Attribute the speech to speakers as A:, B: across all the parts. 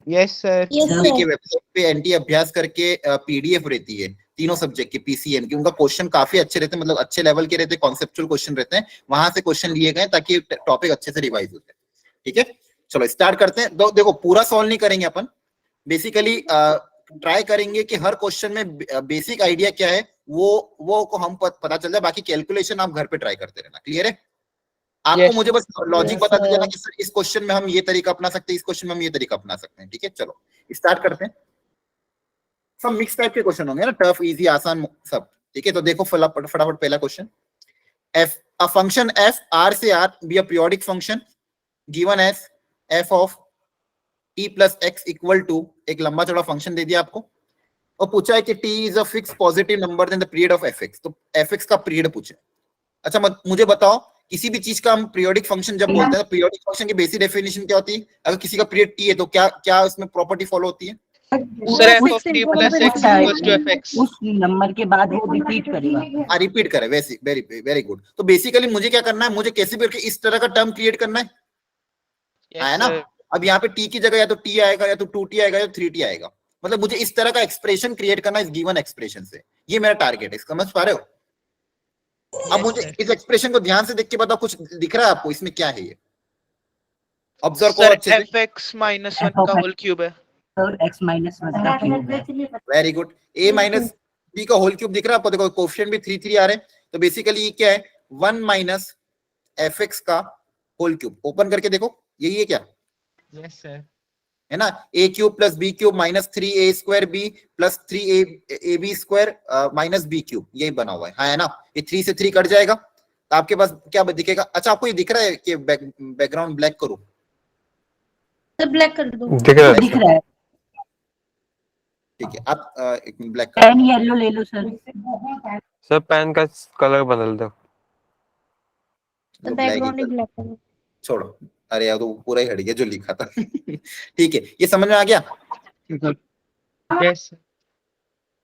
A: Yes sir.
B: के website पे n t अभ्यास करके पीडीएफ रहती है तीनों सब्जेक्ट की, पीसीएम की। उनका क्वेश्चन काफी अच्छे रहते हैं, मतलब अच्छे लेवल के रहते हैं, कॉन्सेप्चुअल क्वेश्चन रहते हैं, वहां से क्वेश्चन लिए गए ताकि टॉपिक अच्छे से रिवाइज हो जाए। ठीक है, चलो स्टार्ट करते हैं। देखो पूरा सॉल्व नहीं करेंगे अपन, बेसिकली ट्राई करेंगे कि हर क्वेश्चन में बेसिक आइडिया क्या है वो को हम पता चल जाए, बाकी कैलकुलेशन आप घर पे ट्राई करते रहना। क्लियर है? आपको मुझे बस लॉजिक बता दीजिए ना कि सर इस क्वेश्चन में हम ये तरीका अपना सकते हैं, इस क्वेश्चन में हम ये तरीका अपना सकते हैं। ठीक है, चलो स्टार्ट करते हैं। सब मिक्स टाइप के क्वेश्चन होंगे ना, टफ, इजी, आसान सब। ठीक है, तो देखो फटाफट पहला question. F a function F R से R be a periodic function given as F of T plus X equal to, एक लंबा चौड़ा फंक्शन दे दिया आपको और पूछा है कि T is a fix positive number in the period of F X. तो एफ एक्स का पीरियड पूछे। अच्छा मुझे बताओ, किसी भी चीज का हम पीरियोडिक फंक्शन जब बोलते हैं तो पीरियोडिक फंक्शन की बेसिक डेफिनेशन क्या होती है? अगर किसी का पीरियड टी है तो क्या क्या उसमें प्रॉपर्टी फॉलो होती है?
A: Sir F of T plus X equals to F X.
C: उस नंबर के बाद वो रिपीट करेगा।
B: रिपीट करे, वैसे वेरी वेरी गुड। तो बेसिकली मुझे क्या करना है, मुझे कैसे भी करके इस तरह का टर्म क्रिएट करना है, है ना? अब यहाँ पे टी की जगह या तो टी आएगा या तो 2t आएगा या 3t आएगा, मतलब मुझे इस तरह का एक्सप्रेशन क्रिएट करना है इस गिवन एक्सप्रेशन से। ये मेरा टारगेट है, समझ पा रहे हो? अब मुझे इस एक्सप्रेशन को ध्यान से देख के बताओ, कुछ दिख रहा है आपको इसमें क्या है? ये ऑब्जर्व करो अच्छे से।
A: fx माइनस 1 का होल क्यूब है
C: सर, x माइनस 1 का क्यूब है।
B: Very good. a minus b का होल क्यूब दिख रहा है आपको? देखो कोएफिशिएंट भी 3 आ रहे हैं, तो बेसिकली ये क्या है? 1 माइनस fx का होल क्यूब। ओपन करके देखो, यही है क्या?
A: Yes sir.
B: है ना? a cube plus b cube minus 3a square b plus 3ab square minus b cube, यही बना हुआ है, हाँ, है ना? ये 3 से 3 कट जाएगा तो आपके पास क्या दिखेगा? अच्छा आपको ये दिख रहा है कि बैकग्राउंड ब्लैक करूं?
D: सर ब्लैक कर दो।
C: दिख रहा है।
B: ठीक है, आप एक ब्लैक कर
C: पेन येलो ले लो सर।
E: सर पेन का कलर बदल दो।
B: दो।
D: बैकग्राउंड ही ब्लैक कर दो।
B: छोड़ो, अरे यार तो पूरा ही हट गया जो लिखा था। ठीक है, ये समझ में आ गया?
A: यस।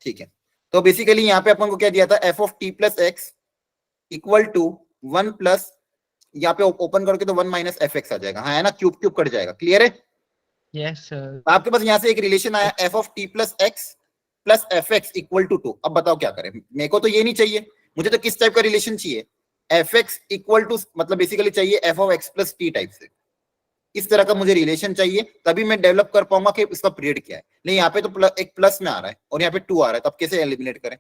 B: ठीक है, तो बेसिकली यहाँ पे अपन को क्या दिया था? F of T plus X equal to 1 plus, यहाँ पे ओपन करके तो 1 माइनस एफ एक्स आ जाएगा, हाँ, है ना? क्यूब क्यूब कट जाएगा। क्लियर है?
A: Yes sir.
B: आपके पास यहाँ से एक रिलेशन आया, F of T plus X plus F X equal to 2। अब बताओ क्या करें? मेरे को तो ये नहीं चाहिए, मुझे तो किस टाइप का रिलेशन चाहिए? एफ एक्स इक्वल टू, मतलब बेसिकली चाहिए F of X plus T type से, इस तरह का मुझे रिलेशन चाहिए, तभी मैं डेवलप कर पाऊंगा कि इसका पीरियड क्या है। नहीं, यहाँ पे तो एक प्लस में आ रहा है और यहाँ पे 2 आ रहा है, तो अब कैसे एलिमिनेट करें?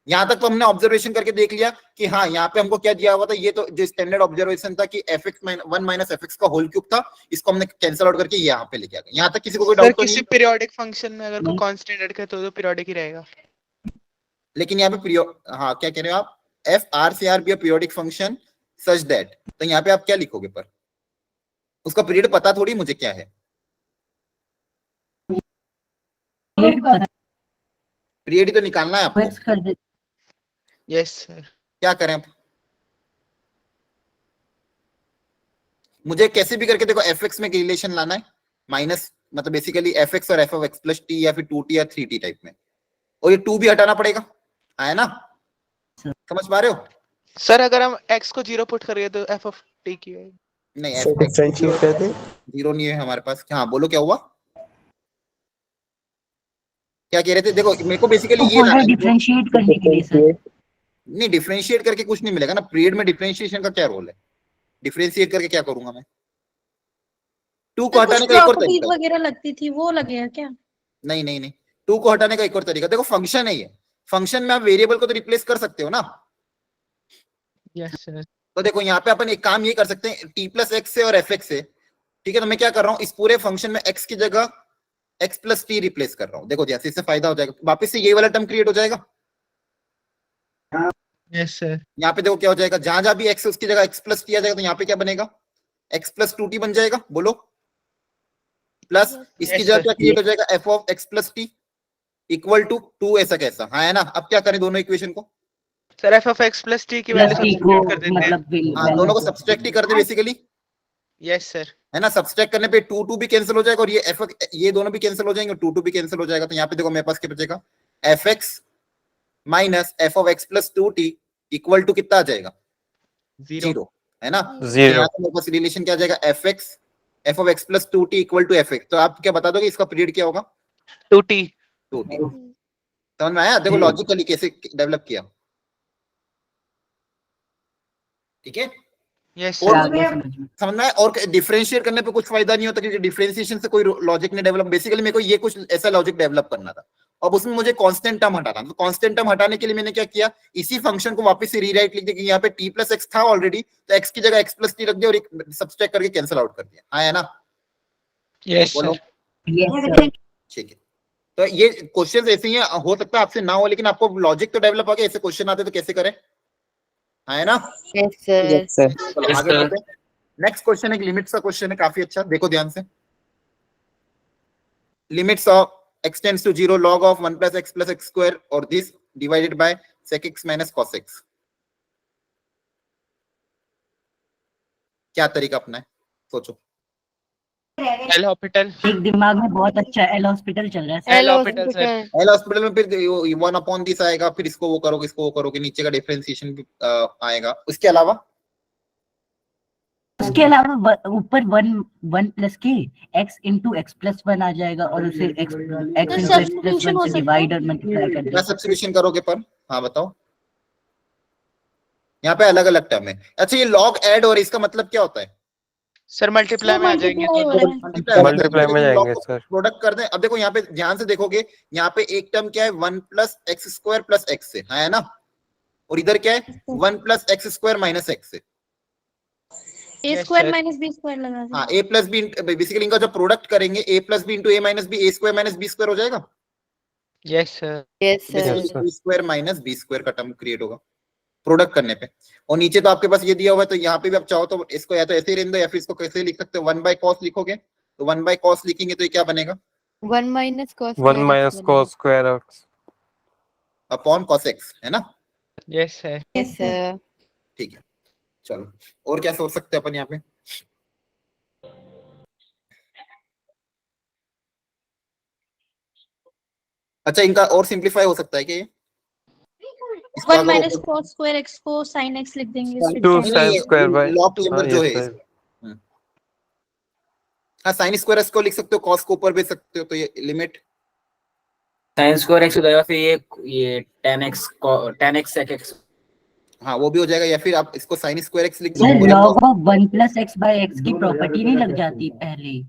B: यहाँ तक तो हमने ऑब्जर्वेशन करके देख लिया कि हाँ, यहाँ पे हमको क्या दिया हुआ था, ये तो जो स्टैंडर्ड ऑब्जर्वेशन था कि F x 1 minus F x का होल क्यूब था, इसको हमने कैंसिल आउट करके यहाँ पे लेके आ गए। यहाँ तक किसी को कोई डाउट तो नहीं?
A: किसी पीरियोडिक फंक्शन में अगर कोई कांस्टेंट ऐड करे तो पीरियोडिक ही रहेगा।
B: लेकिन यहाँ पे हाँ, क्या कह रहे हो आप? एफ आर से R be a periodic function such that, तो यहाँ पे आप क्या लिखोगे? पर उसका पीरियड पता थोड़ी मुझे क्या है, पीरियड तो निकालना है आपको।
A: Yes sir.
B: क्या करें आप? मुझे कैसे भी करके देखो एफ एक्स में रिलेशन लाना है, माइनस, मतलब बेसिकली एफ एक्स और F of X plus T या फिर 2t या 3t टाइप में, और ये 2 भी हटाना पड़ेगा, है ना? समझ पा रहे हो?
A: सर अगर हम x को 0 पुट करेंगे तो f ऑफ t की है।
B: नहीं, एफ डिफरेंशिएट कर दे, 0 नहीं है हमारे पास। हाँ बोलो, क्या हुआ? क्या कह रहे थे? देखो मेरे को बेसिकली ये
C: डिफरेंशिएट करने के लिए सर।
B: नहीं, डिफरेंशिएट करके कुछ नहीं मिलेगा ना, पीरियड में डिफरेंशिएशन का क्या रोल है? डिफरेंशिएट करके क्या करूंगा मैं? 2 को हटाने का एक और तरीका
D: वगैरह लगती थी, वो लगेगा क्या?
B: नहीं नहीं नहीं, 2 को हटाने का एक और तरीका, देखो फंक्शन है ये, फंक्शन में आप वेरिएबल को तो रिप्लेस कर सकते हो ना।
A: Yes sir.
B: तो देखो यहाँ पे अपन एक काम ये कर सकते हैं, टी प्लस एक्स से और एफ एक्स से, ठीक है? तो मैं क्या कर रहा हूँ, इस पूरे फंक्शन में एक्स की जगह एक्स प्लस टी रिप्लेस कर रहा हूँ। देखो जैसे इससे फायदा हो जाएगा, वापस से ये वाला टर्म क्रिएट हो जाएगा।
A: Yes sir.
B: यहाँ पे देखो क्या हो जाएगा, जहां जहां भी एक्स उसकी जगह एक्स प्लस टी आ जाएगा, तो यहाँ पे क्या बनेगा? एक्स प्लस 2t बन जाएगा। बोलो, प्लस इसकी जगह क्या क्रिएट हो जाएगा? F of X plus T equal to 2, ऐसा कैसा, हाँ, है ना? अब क्या करें दोनों इक्वेशन को?
A: Sir f of x plus t की वैल्यू सब्स्टिट्यूट कर देते हैं।
B: हाँ, दोनों को सब्सट्रैक्ट ही कर दे बेसिकली।
A: Yes sir.
B: है ना? सब्सट्रैक्ट करने पे 2 भी कैंसिल हो जाएगा और ये एफ, ये दोनों भी कैंसिल हो जाएंगे और 2 भी कैंसिल हो जाएगा। तो यहाँ पे देखो मेरे पास क्या बचेगा? F X minus F of X plus 2t equal to कितना आ जाएगा? 0, है ना?
E: 0।
B: यहाँ पे मेरे पास रिलेशन क्या आ जाएगा? F X F of X plus 2t equal to F X, तो आप क्या बता दोगे इसका पीरियड क्या होगा?
A: 2t।
B: 2t। समझ में आया? देखो लॉजिकली कैसे डेवलप किया, ठीक है?
A: यस
B: और
A: सर।
B: समझ में आया? और डिफरेंशिएट करने पे कुछ फायदा नहीं होता, क्योंकि डिफरेंशिएशन से कोई लॉजिक नहीं डेवलप, बेसिकली मेरे को ये कुछ ऐसा लॉजिक डेवलप करना था, अब उसमें मुझे कांस्टेंट टर्म हटाना, तो कांस्टेंट टर्म हटाने के लिए मैंने क्या किया, इसी फंक्शन को वापस से रीराइट लिख दिया कि यहाँ पे t प्लस एक्स था ऑलरेडी, तो x की जगह x प्लस टी रख दिया और एक सब्सट्रैक्ट करके कैंसिल आउट कर दिया। हाँ है ना?
A: यस
B: बोलो।
A: सर।
C: Yes sir.
B: ठीक है, तो ये क्वेश्चन ऐसे ही है, हो सकता है आपसे ना हो, लेकिन आपको लॉजिक तो डेवलप हो गया, ऐसे क्वेश्चन आते तो कैसे करें? हाँ है ना?
F: Yes sir.
B: चलो आगे बढ़ते हैं। नेक्स्ट क्वेश्चन एक लिमिट्स का क्वेश्चन है, काफी अच्छा, देखो ध्यान से। Limits of x tends to 0 log of 1 plus x square और this divided by sec x minus cos x। क्या तरीका अपना है, सोचो।
A: L hospital.
C: एक दिमाग में बहुत अच्छा एल हॉस्पिटल चल रहा है sir.
A: L hospital sir.
B: L hospital में फिर 1 अपॉन दिस आएगा, फिर इसको वो करोगे, इसको वो करोगे, नीचे का डिफरेंशिएशन भी आएगा। उसके अलावा
C: ऊपर one plus K X into X plus one आ जाएगा और उसे X into X plus
D: substitution हो
C: वन से
D: सकता है?
C: डिवाइड और मल्टीप्लाई कर
B: क्या
C: देंगे।
B: सब्स्टिट्यूशन करोगे पर? हाँ बताओ, यहाँ पे अलग अलग टर्म है। अच्छा ये लॉग ऐड और इसका मतलब क्या होता है?
A: सर मल्टीप्लाई में आ जाएंगे
D: multiply हो
A: तो।
D: रहा है।
E: मल्टीप्लाई में जाएंगे सर।
B: प्रोडक्ट कर दें। अब देखो यहाँ पे ध्यान से देखोगे, यहाँ पे एक टर्म क्या है, 1 plus X square plus X से, है ना? और इधर क्या है, 1 plus X square minus X से।
D: A
A: Yes,
D: square
A: sir.
D: Minus B square लगा
B: हाँ
D: दें।
B: ए प्लस बी, बेसिकली इनका जो प्रोडक्ट करेंगे A plus B into A minus B, A square minus B square हो जाएगा।
A: Yes sir.
F: Yes
E: Yes,
F: sir.
E: sir.
B: B square minus B square का term create होगा प्रोडक्ट करने पे। और नीचे तो आपके पास ये दिया हुआ है, तो यहाँ पे भी आप चाहो तो इसको या तो ऐसे ही रहने दो, या फिर इसको कैसे लिख सकते हो, 1 बाय कॉस लिखोगे, तो 1 बाय कॉस लिखेंगे तो ये क्या बनेगा,
F: 1 minus cos
E: 1 minus cos square x।
B: Upon cos x, है ना?
A: Yes sir.
F: Yes sir.
B: ठीक है, चलो और क्या सोच सकते हैं अपन यहाँ पे? अच्छा इनका और सिंप्लीफाई हो सकता है क्या ये? इसका
D: 1
B: अगर
D: माइनस cos स्क्वायर एक्स को sin x लिख देंगे। फिर
E: 2
D: tan
E: sin
D: x।
E: square by।
B: Log के अंदर
E: हाँ,
B: जो
E: yes,
B: है
E: sir।
B: हाँ साइन स्क्वायर एक्स को लिख सकते हो, कॉस को ऊपर भेज सकते हो, तो ये लिमिट
G: साइन स्क्वायर एक्स हो जाएगा, फिर ये tan x sec x।
B: हाँ वो भी हो जाएगा, या फिर आप इसको साइन स्क्वायर एक्स लिख दो
C: सर
B: और ये
C: log of 1 plus X by X की प्रॉपर्टी नहीं लग जाती पहले ही?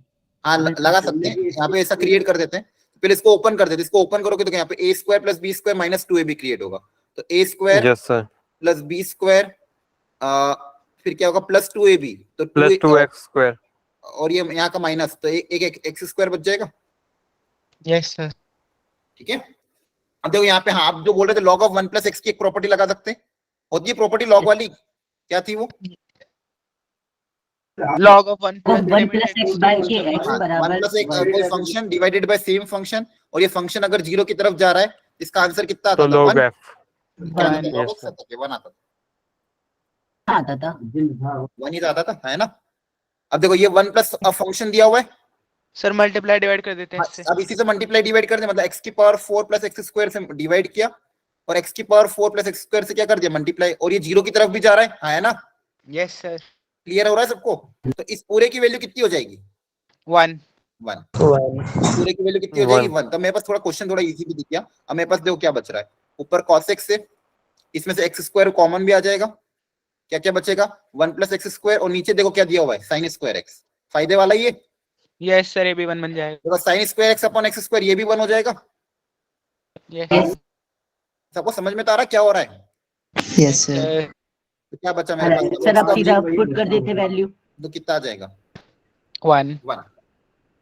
B: हाँ लगा सकते हैं, यहाँ पे ऐसा क्रिएट कर देते हैं। पहले इसको ओपन कर देते हैं, इसको ओपन करोगे तो यहाँ पे A square plus B square minus 2ab create होगा, तो A square
E: Yes, sir।
B: Plus B square फिर क्या होगा, प्लस 2ab, तो
E: Plus 2x square।
B: और ये यहाँ का माइनस, तो एक एक्स स्क्वायर बच जाएगा।
A: Yes sir.
B: ठीक है, अब देखो यहाँ पे, हाँ आप जो बोल रहे थे लॉग ऑफ 1 प्लस एक्स की एक प्रॉपर्टी लगा सकते हैं, होती है प्रॉपर्टी लॉग वाली, क्या थी वो?
A: लॉग ऑफ 1
C: को 1 प्लस एक्स बाय के एक्स
B: हाँ, 1
C: बराबर
B: प्लस एक कोई function divided by same function, और ये फंक्शन अगर 0 की तरफ जा रहा है, इसका आंसर कितना आता
E: तो
B: था?
E: log
B: 1
E: f।
B: क्या आता था?
E: Yes,
B: log x
E: sir।
B: आता था, 1 आता था,
C: आता था।
B: 1 ही तो आता था, है ना? अब देखो ये 1 प्लस फंक्शन दिया हुआ है,
A: सर मल्टीप्लाई डिवाइड कर देते हैं इससे।
B: अब इसी से मल्टीप्लाई डिवाइड कर दे, मतलब x की पावर 4 प्लस एक्स स्क्वायर से डिवाइड किया, और x की पावर 4 प्लस एक्स स्क्वायर से क्या कर दिया, मल्टीप्लाई, और ये 0 की तरफ भी जा रहा है, हाँ है ना?
A: Yes sir.
B: क्लियर हो रहा है सबको? तो इस पूरे की वैल्यू कितनी हो जाएगी?
A: 1।
B: 1। पूरे की वैल्यू कितनी हो जाएगी? 1। तो मेरे पास थोड़ा क्वेश्चन थोड़ा इजी भी दिख गया। अब मेरे पास देखो क्या बच रहा है, ऊपर cos x से, इसमें से एक्स स्क्वायर कॉमन भी आ जाएगा, क्या क्या बचेगा, 1 प्लस एक्स स्क्वायर, और नीचे देखो क्या दिया हुआ है, साइन स्क्वायर एक्स, फायदे वाला ये,
A: यस सर, ये भी 1 बन जाएगा।
B: देखो sine square x upon x square, ये भी 1 हो जाएगा।
A: यस
B: सबको समझ में तो आ रहा है क्या हो रहा है?
H: Yes sir.
A: सर।
B: तो क्या बचा मेरे पास?
C: सर आप सीधा पुट कर देते वैल्यू।
B: तो कितना आ जाएगा?
A: 1।
B: 1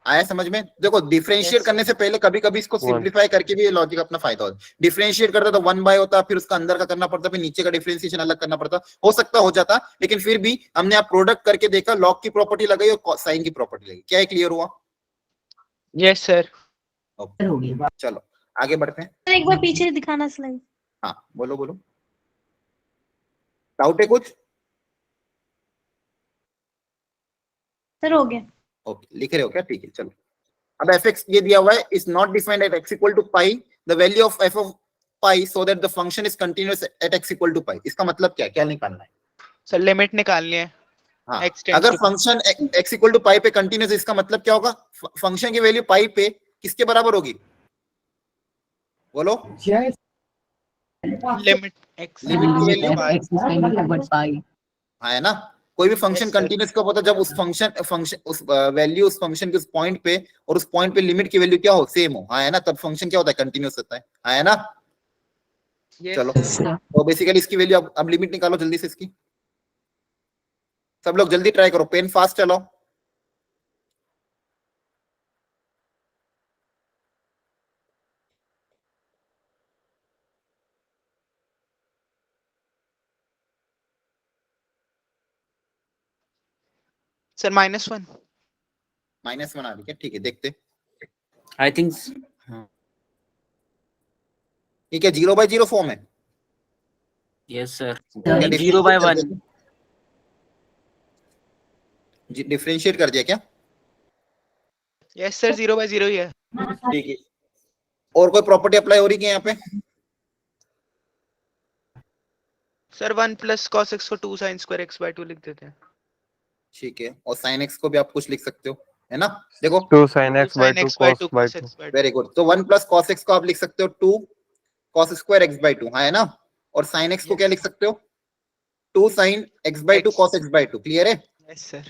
B: आया समझ में? देखो डिफरेंशिएट
A: Yes.
B: करने से पहले कभी कभी इसको सिंप्लीफाई करके भी ये लॉजिक अपना फायदा होता है। डिफरेंशिएट करता तो 1 बाय होता, फिर उसका अंदर का करना पड़ता, फिर नीचे का डिफरेंशिएशन अलग करना पड़ता, हो सकता हो जाता, लेकिन फिर भी हमने आप प्रोडक्ट करके देखा, लॉग की प्रॉपर्टी लगाई और साइन की प्रॉपर्टी लगी, क्या क्लियर हुआ?
A: Yes sir.
C: हो गया।
B: चलो आगे बढ़ते हैं।
D: सर एक बार पीछे दिखाना स्लाइड।
B: हाँ बोलो बोलो, डाउट है कुछ?
D: सर हो गया।
B: ओके लिख रहे हो क्या? ठीक है चलो। अब एफ एक्स ये दिया हुआ है, is not defined at X equal to pi, the value of F of pi so that the function is continuous at X equal to pi. इसका मतलब क्या है, क्या निकालना है?
A: सर लिमिट निकालनी है।
B: हाँ
A: X tends
B: अगर
A: to-
B: function x equal to pi पे कंटिन्यूस, इसका मतलब क्या होगा? फंक्शन की वैल्यू पाई पे किसके बराबर होगी? बोलो।
A: लिमिट x
B: लिमिट की value
C: x is equal to 1 pi.
B: हाँ है ना? कोई भी फंक्शन
A: Yes, sir.
B: कंटिन्यूस कब होता है? जब उस फंक्शन उस वैल्यू उस फंक्शन के उस पॉइंट पे और उस पॉइंट पे लिमिट की वैल्यू क्या हो, सेम हो, हाँ है ना? तब फंक्शन क्या होता है? कंटिन्यूस होता है, हाँ है ना?
A: Yes,
B: चलो
A: sir.
B: तो बेसिकली इसकी वैल्यू अब लिमिट निकालो जल्दी से इसकी। सब लोग जल्दी ट्राई करो, पेन फास्ट चलाओ।
A: Sir, -1.
B: -1 आ रही है, ठीक है देखते।
G: I think
B: ठीक है, 0/0 फॉर्म है।
G: yes sir.
B: क्या
G: 0/1.
B: डिफरेंशिएट कर दिया क्या?
A: Yes, sir. 0/0 ही है.
B: ठीक है, और कोई प्रॉपर्टी अप्लाई हो रही है यहाँ पे?
A: Sir, 1 plus cos x को 2 sin square x/2 लिख देते हैं.
B: ठीक है, और sin x को भी आप कुछ लिख सकते हो, है ना? देखो
E: 2 sin x by
A: sin
E: 2
A: x/2
E: cos by
A: cos
E: 2.
A: x/2.
B: Very good. तो 1 प्लस cos x को आप लिख सकते हो 2 cos square x/2, हाँ है ना? और sin x को क्या लिख सकते हो? 2 sin x/2 cos x/2। Clear है?
A: Yes, sir.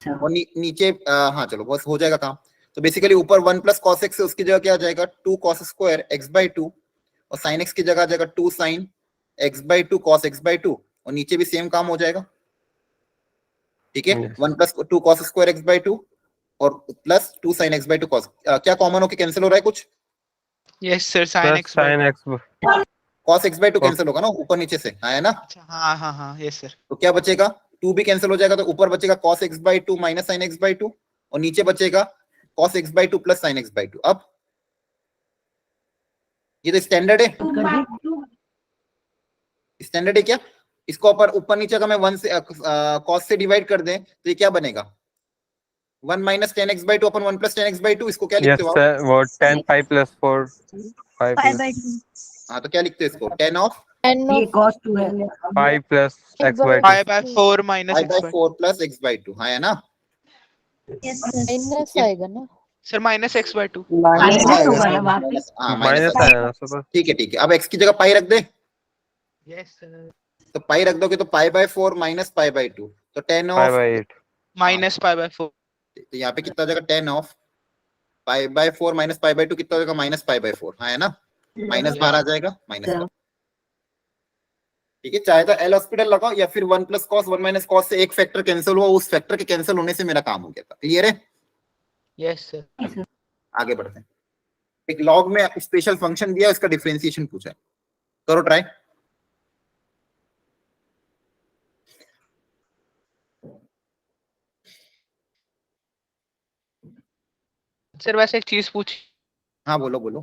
B: और नीचे हाँ चलो बस हो जाएगा काम। तो बेसिकली ऊपर 1 प्लस cos x है, उसकी जगह क्या आ जाएगा? 2 cos square x/2, और sin x की जगह आ जाएगा 2 sin x/2 cos x/2, और नीचे भी सेम काम हो जाएगा। ठीक है,
E: Yes.
B: 1 plus 2 cos square x/2 और प्लस 2 sin x/2 cos, क्या कॉमन होके कैंसिल हो रहा है कुछ?
A: Yes, sir. Sin
E: Plus
A: x/2.
E: sin x.
B: cos x/2 cancel होगा ना ऊपर नीचे से, हाँ है ना?
A: अच्छा, हाँ हाँ हाँ. Yes, sir.
B: तो क्या बचेगा? 2 भी कैंसिल हो जाएगा, तो ऊपर बचेगा cos x/2 minus sin x/2, और नीचे बचेगा cos x/2 plus sin x/2। अब ये तो स्टैंडर्ड है, स्टैंडर्ड है क्या? इसको ऊपर नीचे का मैं 1 से cos से डिवाइड कर दें तो ये क्या बनेगा? 1 माइनस 10x/2 अपन 1 प्लस 10x/2, इसको क्या
E: Yes
B: लिखते हो आप?
E: sir. What 10 pi plus 4 pi plus
D: 5/2.
B: हाँ तो क्या लिखते हो इसको? 10 ऑफ
F: And
C: ये
F: of
C: cos 2 है.
E: pi plus x by 2.
A: 5/4 minus
B: i by
A: x/2.
B: 4 plus x/2, हाँ है ना?
D: Yes, sir.
F: minus आएगा ना?
A: Sir, minus x/2.
C: माइनस होगा ना वहाँ पे.
B: हाँ माइनस।
E: Minus आया ना सर.
B: ठीक है ठीक है, अब x की जगह पाई रख दे,
A: Yes, sir.
B: तो पाई रख दोगे तो π/4 माइनस π/2, तो 10
E: Pi
B: ऑफ,
E: by 8.
A: Minus π/4.
B: तो यहाँ पे कितना हो जाएगा? 10 ऑफ π/4 माइनस π/2 कितना हो जाएगा? माइनस π/4, हाँ है ना? माइनस बाहर आ जाएगा, माइनस। ठीक है, चाहे तो एल हॉस्पिटल लगाओ या फिर 1 प्लस कॉस 1 माइनस कॉस से एक फैक्टर कैंसिल हुआ, उस फैक्टर के कैंसिल होने से मेरा काम हो गया था। क्लियर है?
A: Yes, sir.
B: आगे बढ़ते हैं। एक लॉग में स्पेशल फंक्शन दिया, उसका डिफरेंशिएशन पूछा है, करो ट्राई।
A: सर वैसे एक चीज पूछ.
B: हाँ बोलो बोलो।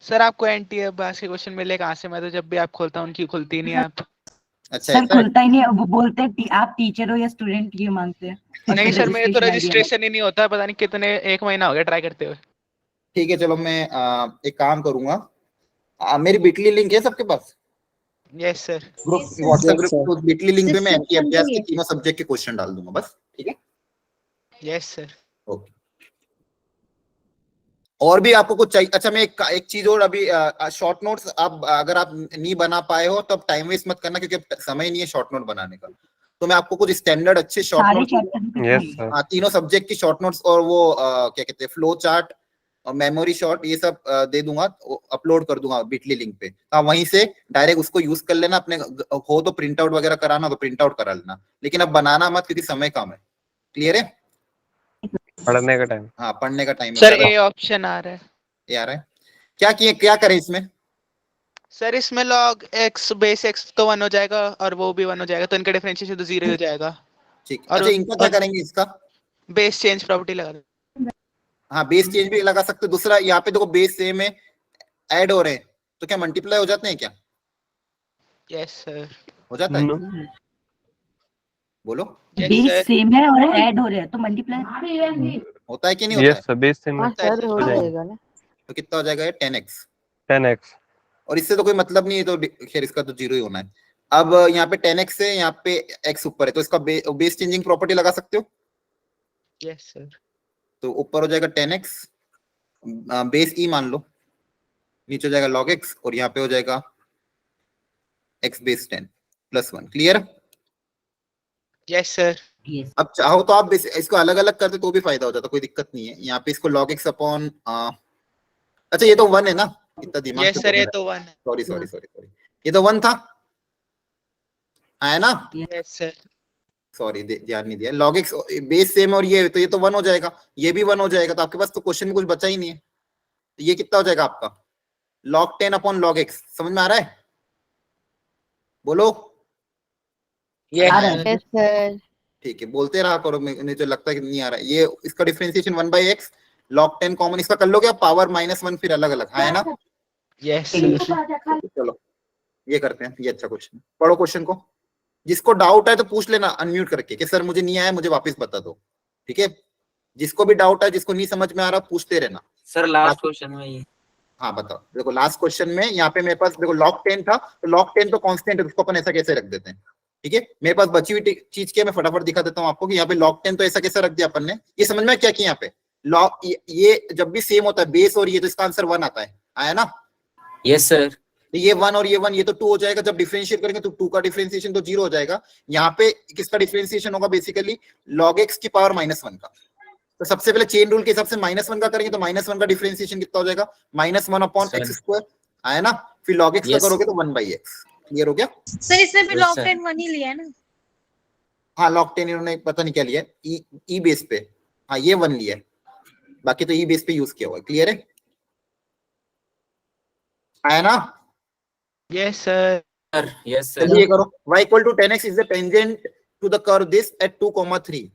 A: सर आपको एंटी अब्बास के क्वेश्चन मिले कहाँ से? मैं तो जब भी आप खोलता हूँ उनकी खुलती नहीं है आप.
B: अच्छा
C: सर
B: ऐसा है?
C: खुलता ही नहीं है, वो बोलते हैं आप टीचर हो या स्टूडेंट, ये मांगते हैं. और
A: नहीं
C: फिर
A: सर, मेरे तो
C: registration ID
A: रजिस्ट्रेशन ही नहीं होता, पता नहीं कितने 1 महीना हो गया ट्राई करते हुए.
B: ठीक है चलो मैं एक काम करूंगा, मेरी बिटली लिंक है सबके पास?
A: Yes sir.
B: Group
D: Yes, sir.
B: WhatsApp
G: Yes,
B: group, तो बिटली लिंक पे मैं एंटी
D: Description
B: अभ्यास
D: भी
B: के
D: है.
B: तीनों सब्जेक्ट के क्वेश्चन डाल दूंगा बस। ठीक है,
A: यस सर.
B: ओके। और भी आपको कुछ चाहिए? अच्छा मैं एक चीज और, अभी शॉर्ट नोट्स आप अगर आप नहीं बना पाए हो तब टाइम वेस्ट मत करना, क्योंकि अब समय नहीं है शॉर्ट नोट बनाने का। तो मैं आपको कुछ स्टैंडर्ड अच्छे शॉर्ट
C: सारे
B: नोट्स,
C: चैप्टर
E: Yes sir.
B: तीनों सब्जेक्ट की शॉर्ट नोट्स और वो क्या कहते हैं फ्लो चार्ट और मेमोरी शॉर्ट, ये सब दे दूंगा, अपलोड कर दूंगा बिटली लिंक पे। आप वहीं से डायरेक्ट उसको यूज कर लेना, अपने हो तो प्रिंट आउट वगैरह कराना तो प्रिंट आउट करा लेना, लेकिन अब बनाना मत क्योंकि समय कम है। क्लियर है?
E: पढ़ने का टाइम.
B: हाँ पढ़ने का टाइम
A: सर ए ऑप्शन आ रहा है.
B: यार है क्या करें इसमें?
A: सर इसमें log x बेस x तो 1 हो जाएगा और वो भी 1 हो जाएगा, तो इनका डिफरेंशिएशन तो 0 हो जाएगा.
B: ठीक,
A: और
B: अच्छा इनका क्या करेंगे इसका?
A: बेस चेंज प्रॉपर्टी लगा दो.
B: हाँ बेस चेंज भी लगा सकते हो। दूसरा यहाँ पे देखो बेस सेम है, ऐड हो रहे हैं तो क्या मल्टीप्लाई हो जाते हैं क्या?
A: Yes sir.
B: हो जाता है?
E: No.
B: बोलो,
C: बेस सेम है और ऐड हो रहे हैं तो मल्टीप्लाई
B: होता है कि नहीं होता
E: Yes sir. Base same.
F: हाँ सर हो जाएगा ना?
B: है? तो कितना हो जाएगा ये? 10x।
E: 10x.
B: और इससे तो कोई मतलब नहीं है, तो खैर इसका तो 0 ही होना है। अब यहाँ पे 10x है, यहाँ पे x ऊपर है, तो इसका बेस चेंजिंग प्रॉपर्टी लगा सकते हो।
A: Yes sir.
B: तो ऊपर हो जाएगा 10x, बेस e मान लो, नीचे हो जाएगा log x, और यहाँ पे हो जाएगा x base 10 plus 1। Clear?
A: Yes sir.
C: yes.
B: अब चाहो तो आप इसको अलग अलग करते तो भी फायदा हो जाता, कोई दिक्कत नहीं है। यहाँ पे इसको log x अपॉन, अच्छा ये तो 1 है ना, इतना दिमाग
A: यस सर, ये तो 1 है।
B: सॉरी सॉरी सॉरी सॉरी, ये तो 1 था, है ना?
A: Yes sir.
B: सॉरी ध्यान नहीं दिया। log x बेस सेम और ये, तो ये तो 1 हो जाएगा, ये भी 1 हो जाएगा, तो आपके पास तो क्वेश्चन में कुछ बचा ही नहीं है। तो ये कितना हो जाएगा आपका log 10 अपॉन log x। समझ में आ रहा है? बोलो।
A: यस
C: आ रहा है।
A: सर।
F: Yes sir.
B: ठीक है, बोलते रहा करो, मुझे जो लगता है कि नहीं आ रहा है। ये इसका डिफरेंशिएशन 1/x, log 10 कॉमन इसका कर लोगे, पावर -1 फिर अलग अलग, है ना?
A: Yes sir.
B: चलो ये करते हैं, ये अच्छा क्वेश्चन। पढ़ो क्वेश्चन को, जिसको डाउट है तो पूछ लेना अनम्यूट करके कि सर मुझे नहीं आया, मुझे वापस बता दो। ठीक है, जिसको भी डाउट है, जिसको नहीं समझ में आ रहा, पूछते रहना।
G: सर लास्ट क्वेश्चन में ये
B: हाँ बताओ। देखो लास्ट क्वेश्चन में यहाँ पे मेरे पास देखो log 10 था, तो log 10 तो कांस्टेंट है, उसको अपन ऐसा कैसे रख देते हैं। ठीक है, मेरे पास बची हुई चीज क्या, मैं फटाफट दिखा देता हूँ आपको कि यहाँ पे log 10 तो ऐसा कैसे रख दिया अपन ने। ये समझ में क्या किया, यहाँ पे log ये जब भी सेम होता है बेस और ये, तो इसका आंसर 1 आता है, आया ना?
G: Yes sir.
B: तो ये 1 और ये 1, ये तो 2 हो जाएगा। जब डिफरेंशिएट करेंगे तो 2 का डिफरेंशिएशन तो 0 हो जाएगा। यहाँ पे किसका डिफरेंशिएशन होगा, बेसिकली log x की पावर -1 का। तो सबसे पहले चेन रूल के हिसाब से -1 का करेंगे, तो -1 का डिफरेंशिएशन कितना हो जाएगा, -1 अपॉन
G: सर।
B: x स्क्वायर, आया ना? फिर log x का
G: Yes.
B: करोगे तो 1/x। क्लियर हो गया?
D: सर इसमें भी
G: Yes,
D: लॉग
G: sir.
D: 10 1 ही लिया है ना?
B: हाँ log 10 इन्होंने पता नहीं क्या लिया, ई बेस पे, हाँ ये 1 लिया है, बाकी तो ई बेस पे यूज किया हुआ है। क्लियर है? आया ना?
A: Yes sir.
G: Yes sir.
B: चलिए ये करो, y equal to 10x is the tangent to the curve this at 2,3।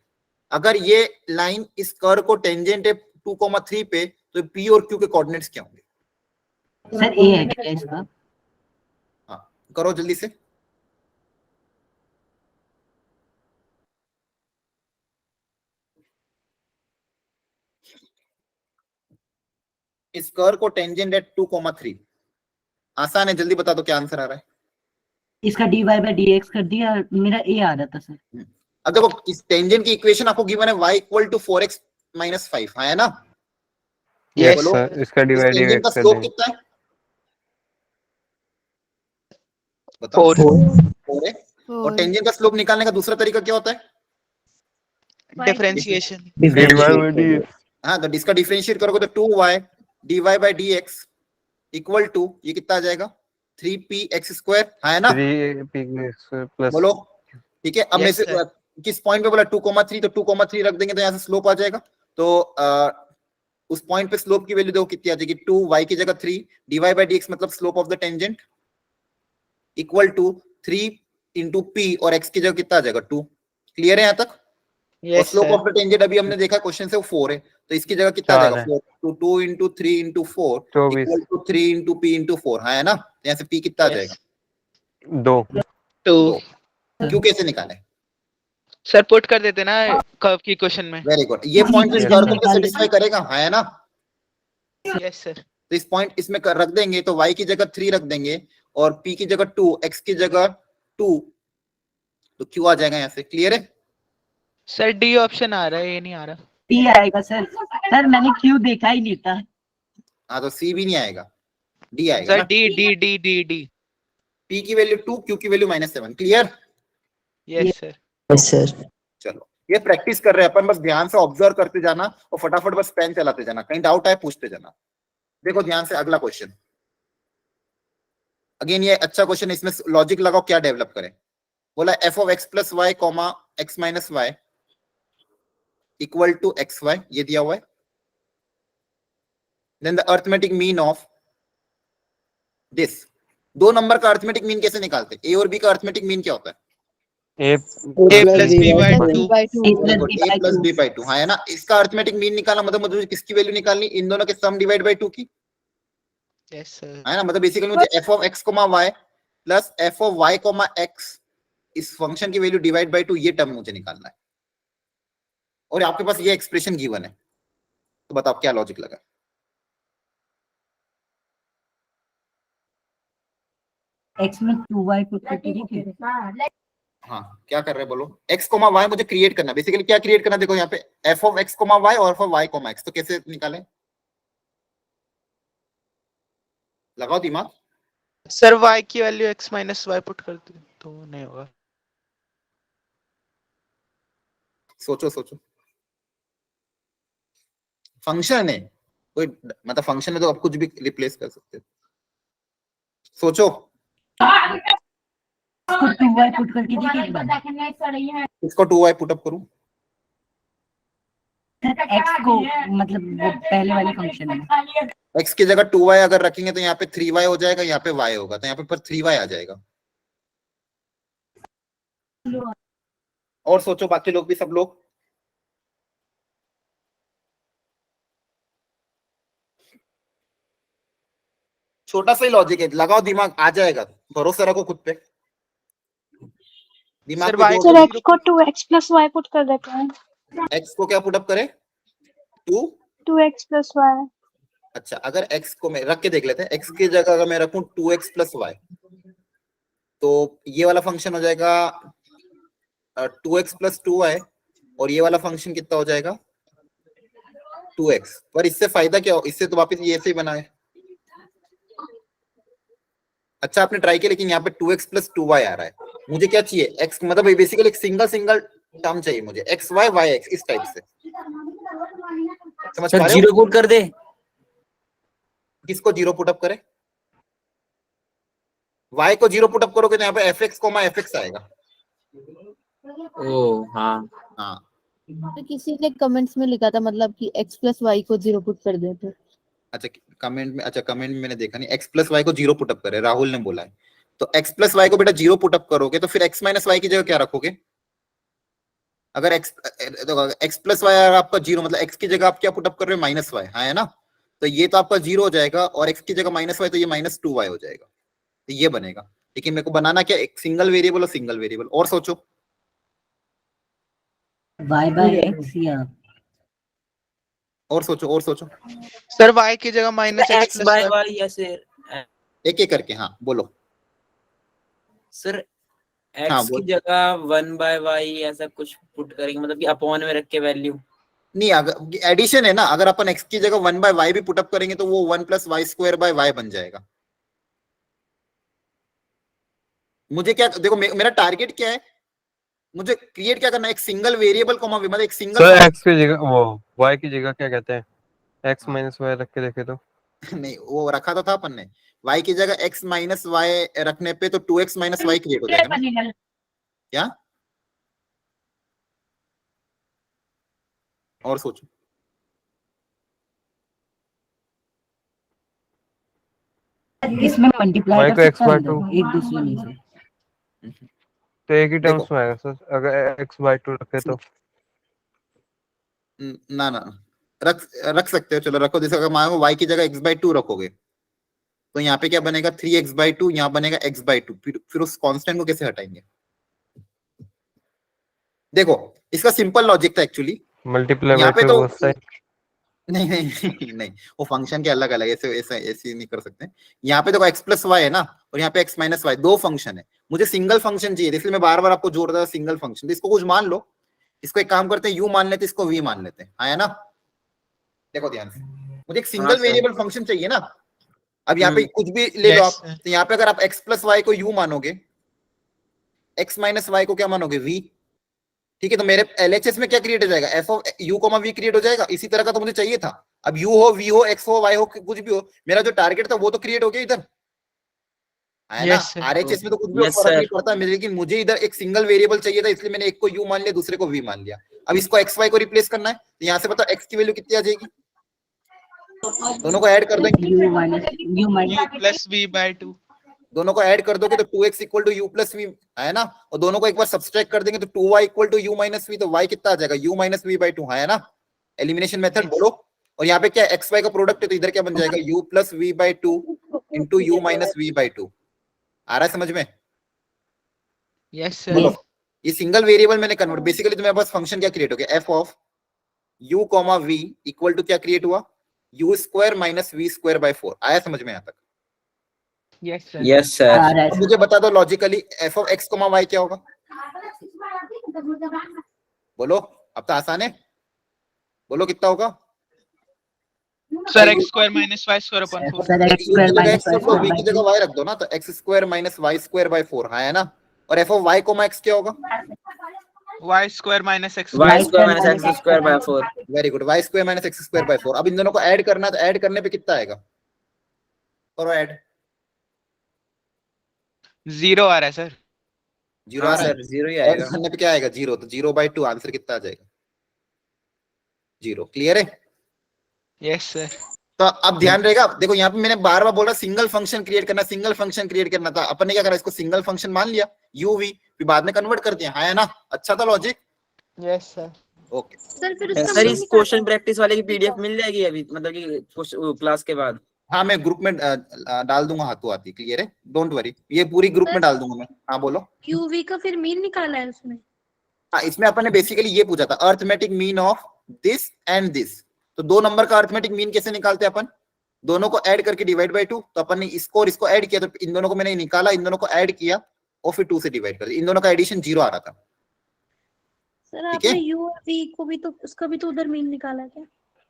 B: अगर ये लाइन इस कर्व को टेंजेंट है 2,3 पे, तो p और q के कोऑर्डिनेट्स क्या होंगे?
C: सर ए है क्या इसका?
B: हाँ करो जल्दी से। इस कर्व को टेंजेंट एट 2,3, आसान है, जल्दी बता दो क्या आंसर आ रहा है।
C: इसका dy/dx कर दिया, मेरा ए आ रहा था सर।
B: अब देखो इस टेंजेंट की इक्वेशन आपको गिवन है y इक्वल टू 4x - 5, है ना?
E: यस
B: बोलो,
E: सर, इसका
B: इस
E: डिवाइड
B: टेंजेंट का
E: कर
B: स्लोप
E: देंगे।
B: कितना है बताओ? 4 है। और टेंजेंट का स्लोप निकालने का दूसरा तरीका क्या होता है?
A: डिफरेंशिएशन।
E: डिवाइड
B: हाँ, तो इसका डिफरेंशिएट करोगे तो 2y dy/dx इक्वल टू ये कितना आ जाएगा, 3px स्क्वायर, है ना?
E: 3p plus.
B: बोलो। ठीक है, अब
A: Yes,
B: मैं से
A: sir.
B: किस पॉइंट पे बोला 2,3, तो 2,3 रख देंगे तो यहाँ से स्लोप आ जाएगा। तो उस पॉइंट पे स्लोप की वैल्यू देखो कितनी आ जाएगी, 2y की जगह 3 dy/dx मतलब slope of the tangent equal to 3 into p, और x की जगह कितना आ जाएगा 2। क्लियर है यहाँ तक? और
A: yes
B: slope
A: sir.
B: Of the tangent अभी हमने देखा क्वेश्चन से वो 4 है, तो इसकी जगह कितना आ
E: 4
B: जाएगा
E: है।
B: 4, तो 2 into 3 into 4
E: 24।
B: Equal to 3 into p into 4, है ना? यहाँ से p कितना आ जाएगा,
E: 2।
A: 2।
B: क्यों कैसे निकाले?
A: सर पुट कर देते ना कर्व की क्वेश्चन में।
B: वेरी गुड, ये पॉइंट इस
E: Yes,
B: कर्व
E: sir.
B: को सेटिस्फाई करेगा, है ना?
A: Yes sir.
B: तो इस पॉइंट इसमें रख देंगे, तो y की जगह 3 रख देंगे और p की जगह 2, x की जगह 2, तो q आ जाएगा यहाँ से। क्लियर है?
A: सर डी ऑप्शन आ रहा है, ये नहीं आ रहा।
C: टी आएगा सर। सर मैंने क्यू देखा ही नहीं था।
B: हाँ तो c भी नहीं आएगा, d आएगा
A: सर
B: ना?
A: D D D D D.
B: p की वैल्यू 2, q की value -7। Clear?
A: Yes sir.
F: Yes sir.
B: चलो ये प्रैक्टिस कर रहे हैं अपन, बस ध्यान से ऑब्जर्व करते जाना और फटाफट बस पेन चलाते जाना, कहीं डाउट आए पूछते जाना। देखो ध्यान से अगला क्वेश्चन, अगेन ये अच्छा क्वेश्चन, इसमें लॉजिक लगाओ क्या डेवलप करें। बोला f(x + y, x - y equal to xy, ये दिया हुआ है। Then the arithmetic mean of this. 2 number का अरिथमेटिक मीन कैसे निकालते हैं? a और b का अरिथमेटिक मीन क्या होता है?
E: a
A: a plus b by 2।
B: a plus b/2, हाँ है ना? इसका अरिथमेटिक मीन निकाला मतलब मुझे किसकी वैल्यू निकालनी, इन दोनों के सम डिवाइड बाय 2 की,
A: यस सर।
B: है ना? मतलब बेसिकली मुझे f(x, y) plus f(y, x) इस फंक्शन की वैल्यू डिवाइड बाय 2, ये टर्म मुझे निकालना है। और आपके पास ये एक्सप्रेशन गिवन है, तो बताओ क्या लॉजिक लगा?
C: x में 2y पुट करके देखिए।
B: हाँ क्या कर रहे हैं बोलो। x कोमा y मुझे क्रिएट करना, बेसिकली क्या क्रिएट करना, देखो यहाँ पे f of x comma y और f of y comma x, तो कैसे निकालें, लगाओ दिमाग।
A: सर y की value x minus y put कर दो तो नहीं होगा।
B: सोचो सोचो, फंक्शन है कोई, मतलब फंक्शन में तो आप कुछ भी रिप्लेस कर सकते हो, सोचो।
C: इसको 2y पुट करके देखिए एक बार।
B: इसको 2y पुट अप करूं,
C: सर x को मतलब वो पहले वाले फंक्शन में
B: x की जगह 2y अगर रखेंगे तो यहाँ पे 3y हो जाएगा, यहाँ पे y होगा, तो यहाँ पे पर 3y आ जाएगा। और सोचो बाकी लोग भी, सब लोग। छोटा सा ही लॉजिक है, लगाओ दिमाग, आ जाएगा, भरोसा रखो खुद पे, दिमाग
A: सर
B: पे
A: y
B: जोर
A: को
B: दो।
H: x को 2x प्लस y पुट कर देते हैं।
B: x को क्या पुट अप करे,
H: 2x प्लस y।
B: अच्छा अगर x को मैं रख के देख लेते हैं, x की जगह अगर मैं रखूं 2x प्लस y, तो ये वाला फंक्शन हो जाएगा 2x प्लस 2y, और ये वाला फंक्शन कितना हो जाएगा 2x। पर इससे फायदा क्या हो, इससे तो वापस ये ऐसे ही बना है। अच्छा आपने ट्राई किया, लेकिन यहाँ पे 2x प्लस 2y आ रहा है, मुझे क्या चाहिए x, मतलब बेसिकली एक सिंगल टर्म चाहिए मुझे, x y y x इस टाइप से, समझ पा
G: सर
B: रहे हो।
G: जीरो पुट कर दे।
B: किसको जीरो पुट अप करे, y को जीरो पुट अप करोगे तो यहाँ पे fx fx आएगा।
G: ओ हाँ
B: हाँ
F: तो किसी ने कमेंट्स में लिखा था मतलब कि x प्लस वाई को 0 पुट कर देते।
B: अच्छा कमेंट में, अच्छा कमेंट में मैंने देखा नहीं, x प्लस वाई को जीरो पुटअप करे, राहुल ने बोला है। तो x प्लस वाई को बेटा जीरो पुटअप करोगे तो फिर x माइनस वाई की जगह क्या रखोगे, अगर x प्लस वाई आपका जीरो, मतलब x की जगह आप क्या पुटअप कर रहे हो, माइनस वाई, हाँ है ना, तो ये तो आपका जीरो हो जाएगा, और x की जगह माइनस वाई तो ये माइनस 2y हो जाएगा, तो ये बनेगा। लेकिन मेरे को बनाना क्या, एक सिंगल वेरिएबल और सिंगल वेरिएबल। और सोचो,
C: y बाय x या
B: और सोचो, और सोचो,
A: सर y की जगह minus x
G: x by
A: plus
G: y या सर
B: एक एक करके, हाँ बोलो।
G: सर
B: हाँ
G: x
B: बोल,
G: की जगह 1 बाय y ऐसा कुछ पुट करेंगे, मतलब कि अपॉन में रख के वैल्यू।
B: नहीं अगर एडिशन है ना, अगर अपन x की जगह 1 बाय वाई भी पुटअप करेंगे तो वो 1 plus Y square by Y बन जाएगा। मुझे क्या, देखो मेरा टारगेट क्या है, मुझे क्रिएट क्या करना है, एक सिंगल वेरिएबल को मतलब एक सिंगल
E: सर x की जगह वो y की जगह क्या कहते हैं, x
B: हाँ।
E: माइनस y रख के देखे तो।
B: नहीं वो रखा तो था अपन ने, y की जगह x माइनस वाई रखने पे तो 2x माइनस वाई क्रिएट हो जाएगा ना, क्या। और सोचो,
C: इसमें मल्टीप्लाई
E: y को
C: कर
E: x
C: सकता
E: बाय
C: है
E: 2
C: एक दूसरे में से।
E: तो एक ही
B: देखो
E: टर्म्स में आएगा सर, अगर x बाय 2 रखे तो।
B: ना ना रख रख सकते हो, चलो रखो, जैसे अगर मान लो y की जगह x बाई 2 रखोगे तो यहाँ पे क्या बनेगा 3x बाई 2, यहाँ बनेगा x बाई 2, फिर उस कांस्टेंट को कैसे हटाएंगे। देखो इसका सिंपल लॉजिक था एक्चुअली,
E: मल्टीप्लाई
B: यहाँ
E: बाय
B: पे
E: 2
B: तो
E: बोथ साइड।
B: नहीं नहीं नहीं, वो फंक्शन के अलग अलग, ऐसे ऐसे ऐसे नहीं कर सकते। यहाँ पे देखो x प्लस वाई है ना, और यहाँ पे x माइनस वाई, दो फंक्शन है, मुझे सिंगल फंक्शन चाहिए, इसलिए मैं बार बार आपको जोड़ रहा था सिंगल फंक्शन। तो इसको कुछ मान लो, इसको एक काम करते हैं u मान लेते हैं, इसको v मान लेते हैं, हाँ है ना। देखो ध्यान से, मुझे एक
G: हाँ
B: सिंगल
G: सर।
B: वेरिएबल फंक्शन चाहिए ना। अब यहाँ पे कुछ भी ले लो
A: Yes,
B: आप, तो यहाँ पे अगर आप x प्लस वाई को u मानोगे, x माइनस वाई को क्या मानोगे v, ठीक है, तो मेरे LHS में क्या क्रिएट हो जाएगा, f of u comma v create हो जाएगा। इसी तरह का तो मुझे चाहिए था, अब u हो v हो x हो y हो कुछ भी हो, मेरा जो टारगेट था वो तो क्रिएट हो गया इधर, है ना।
A: Yes, sir.
B: RHS में तो कुछ भी
G: Yes,
B: फर्क नहीं
G: sir.
B: पड़ता, लेकिन मुझे इधर एक सिंगल वेरिएबल चाहिए था, इसलिए मैंने एक को u मान लिया, दूसरे को v मान लिया। अब इसको x y को रिप्लेस करना है, तो यहाँ से बताओ x की वैल्यू कितनी आ जाएगी, दोनों को ऐड कर देंगे,
C: u
A: u plus v by 2।
B: दोनों को ऐड कर दोगे तो 2x equal to U plus V, है ना, और दोनों को एक बार सब्सट्रैक्ट कर देंगे तो 2y equal to U minus V, तो y कितना आ जाएगा, u माइनस वी बाई 2, है ना। एलिमिनेशन मेथड बोलो, और यहाँ पे क्या x y का प्रोडक्ट है, तो इधर क्या बन जाएगा u plus V by 2 into U minus V by 2। आ रहा है समझ में।
A: Yes, sir.
B: बोलो, ये सिंगल वेरिएबल मैंने कन्वर्ट, बेसिकली तो मेरे पास फंक्शन क्या क्रिएट हो गया, f of u comma v equal to क्या क्रिएट हुआ, u square minus V square by 4। आया समझ में यहाँ तक।
A: Yes sir.
G: Yes sir.
C: आ रहा है
B: अब
C: सर।
B: मुझे बता दो logically F of X comma Y क्या होगा, बोलो। अब तो आसान है, बोलो कितना होगा।
A: Sir X square minus Y square upon 4।
C: Sir
B: U
C: X
B: की
C: स्क्वायर
B: जगह
C: माइनस
B: एक्स
C: वाई
B: रख लो, वी
C: स्क्वायर
B: की
C: बाई
B: जगह वाई रख दो ना, तो X square minus Y square by 4 है ना। और F of Y comma X क्या होगा,
A: Y square minus X
G: Y square
C: square
G: minus X square by 4।
B: Very good, Y square minus X square by 4। अब इन दोनों को ऐड करना है, तो ऐड करने पे कितना आएगा, करो ऐड।
A: 0 आ रहा है सर।
B: जीरो
G: हाँ
B: आ रहा है,
G: सर, 0 ही
B: ऐड
G: आएगा।
B: करने पे क्या आएगा, 0। तो 0/2 आंसर कितना आ जाएगा, 0। क्लियर है।
A: Yes sir.
B: तो अब ध्यान रहेगा, देखो यहाँ पे मैंने बार बार बोला सिंगल फंक्शन क्रिएट करना, सिंगल फंक्शन क्रिएट करना था। अपन ने क्या करा, इसको सिंगल फंक्शन मान लिया uv, फिर बाद में कन्वर्ट कर दिया, है ना। अच्छा था logic.
A: Yes sir.
B: Okay,
H: sir फिर उसका
G: सर
H: मीन
G: इस
H: निकालना
G: क्वेश्चन
H: है।
G: प्रैक्टिस वाले की पीडीएफ मिल जाएगी अभी, मतलब कि क्लास के बाद?
B: हाँ मैं ग्रुप में डाल दूंगा हाथों हाथी। क्लियर है, डोंट वरी, ये पूरी ग्रुप में डाल दूंगा मैं। हाँ बोलो।
H: QV का फिर मीन निकाला है उसमें।
B: हाँ इसमें अपन ने बेसिकली ये पूछा था, arithmetic mean of this and this. तो 2 नंबर का अर्थमेटिक मीन कैसे निकालते हैं अपन, दोनों को ऐड करके डिवाइड बाय 2। तो अपन ने इसको और इसको ऐड किया, तो इन दोनों को मैंने निकाला, इन दोनों को ऐड किया और फिर 2 से डिवाइड कर दिया। इन दोनों का एडिशन 0 आ रहा था।
H: सर
B: ठीक है,
H: आपने U और V को भी तो उसका भी तो उधर मीन निकाला क्या?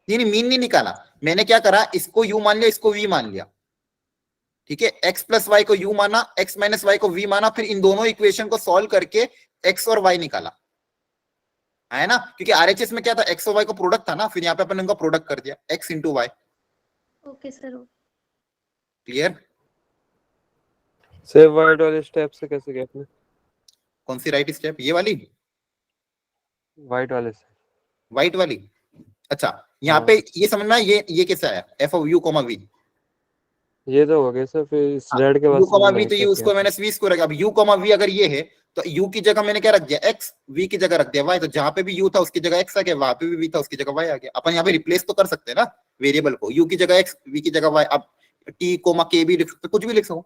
B: नहीं मीन नहीं निकाला, मैंने क्या करा, इसको u मान लिया, इसको v मान लिया। ठीक है, x प्लस वाई को u माना, x माइनस वाई को v माना, फिर इन दोनों इक्वेशन को सॉल्व करके x और y निकाला, है ना। क्योंकि आरएचएस में क्या था, x और y को प्रोडक्ट था ना, फिर यहाँ पे अपन ने उनका प्रोडक्ट कर दिया, x into Y.
H: Okay sir.
B: Clear.
E: सेव वर्ड वाले स्टेप से कैसे किया आपने?
B: कौन सी राइट स्टेप, ये वाली,
E: वाइट वाले से?
B: व्हाइट वाली। अच्छा यहाँ
E: हाँ।
B: पे ये समझना, ये कैसे आया, F of U comma V.
E: ये तो हो गया सर, फिर इस रेड के बाद
B: यू कोमा
E: समझना
B: वी,
E: है
B: तो
E: क्या
B: यू उसको
E: किया।
B: मैंने वी स्क्वायर रखा। अब यू कोमा वी अगर ये है, तो यू की जगह मैंने क्या रख दिया, एक्स, वी की जगह रख दिया वाई। तो जहां पे भी यू था उसकी जगह एक्स आ गया, वहां पे भी वी था उसकी जगह वाई आ गया। अपन यहाँ पे रिप्लेस तो कर सकते हैं ना वेरिएबल को, यू की जगह एक्स, वी की जगह वाई। अब टी कोमा के भी लिख सकते, कुछ भी लिख सको।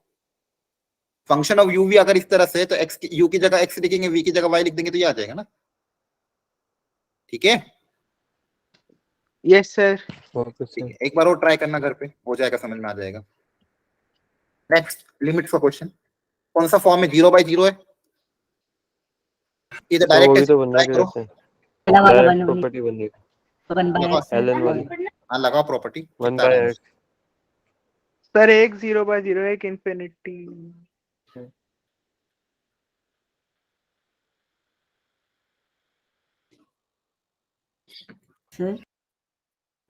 B: फंक्शन ऑफ यू वी अगर इस तरह से, तो एक्स यू की जगह एक्स लिखेंगे, वी की जगह वाई लिख देंगे, तो ये आ जाएगा ना। ठीक है,
A: यस सर।
E: ओके
B: ठीक
E: सर।
B: है, एक बार और ट्राई करना घर पे, हो जाएगा, समझ में आ जाएगा। नेक्स्ट लिमिट्स का क्वेश्चन, कौन सा फॉर्म है, 0/0 है, ये तो
E: तो वो
B: डायरेक्ट
E: भी तो बनने
B: ट्राई
E: के
B: करो।
E: रहते हैं,
C: पहला वाला
E: डायरेक्ट
C: वन
E: प्रॉपर्टी बनने की।
C: वन बाय एक्स
E: एलएन वाली
B: हाँ लगाओ प्रॉपर्टी।
E: 1/x।
A: सर एक 0/0 एक इंफिनिटी।
C: सर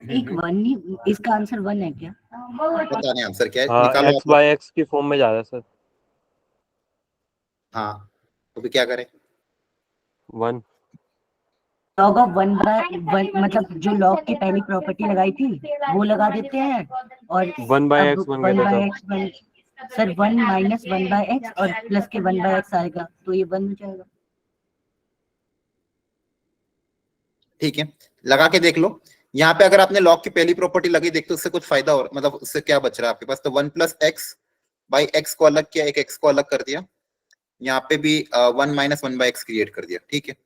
C: एक वन नहीं, इसका आंसर वन है क्या?
B: पता नहीं आंसर क्या है,
E: हाँ,
B: निकालो
E: x
B: आप।
E: बाय x की फॉर्म में जा रहा है सर।
B: हाँ तो भी क्या करें,
E: 1।
C: Log of one by one, मतलब जो लॉग की पहली प्रॉपर्टी लगाई थी वो लगा देते हैं, और
E: 1/x बन गया था।
C: x बन, सर 1 माइनस 1/x और प्लस के 1/x आएगा, तो ये 1 हो जाएगा।
B: ठीक है, लगा के देख लो। यहाँ पे अगर आपने लॉग की पहली प्रॉपर्टी लगी, देखते उससे कुछ फायदा और मतलब उससे क्या बच रहा है आपके पास। तो 1 प्लस एक्स बाई एक्स को अलग किया, एक एक्स को अलग कर दिया, यहाँ पे भी 1 माइनस 1/x क्रिएट कर दिया। ठीक है,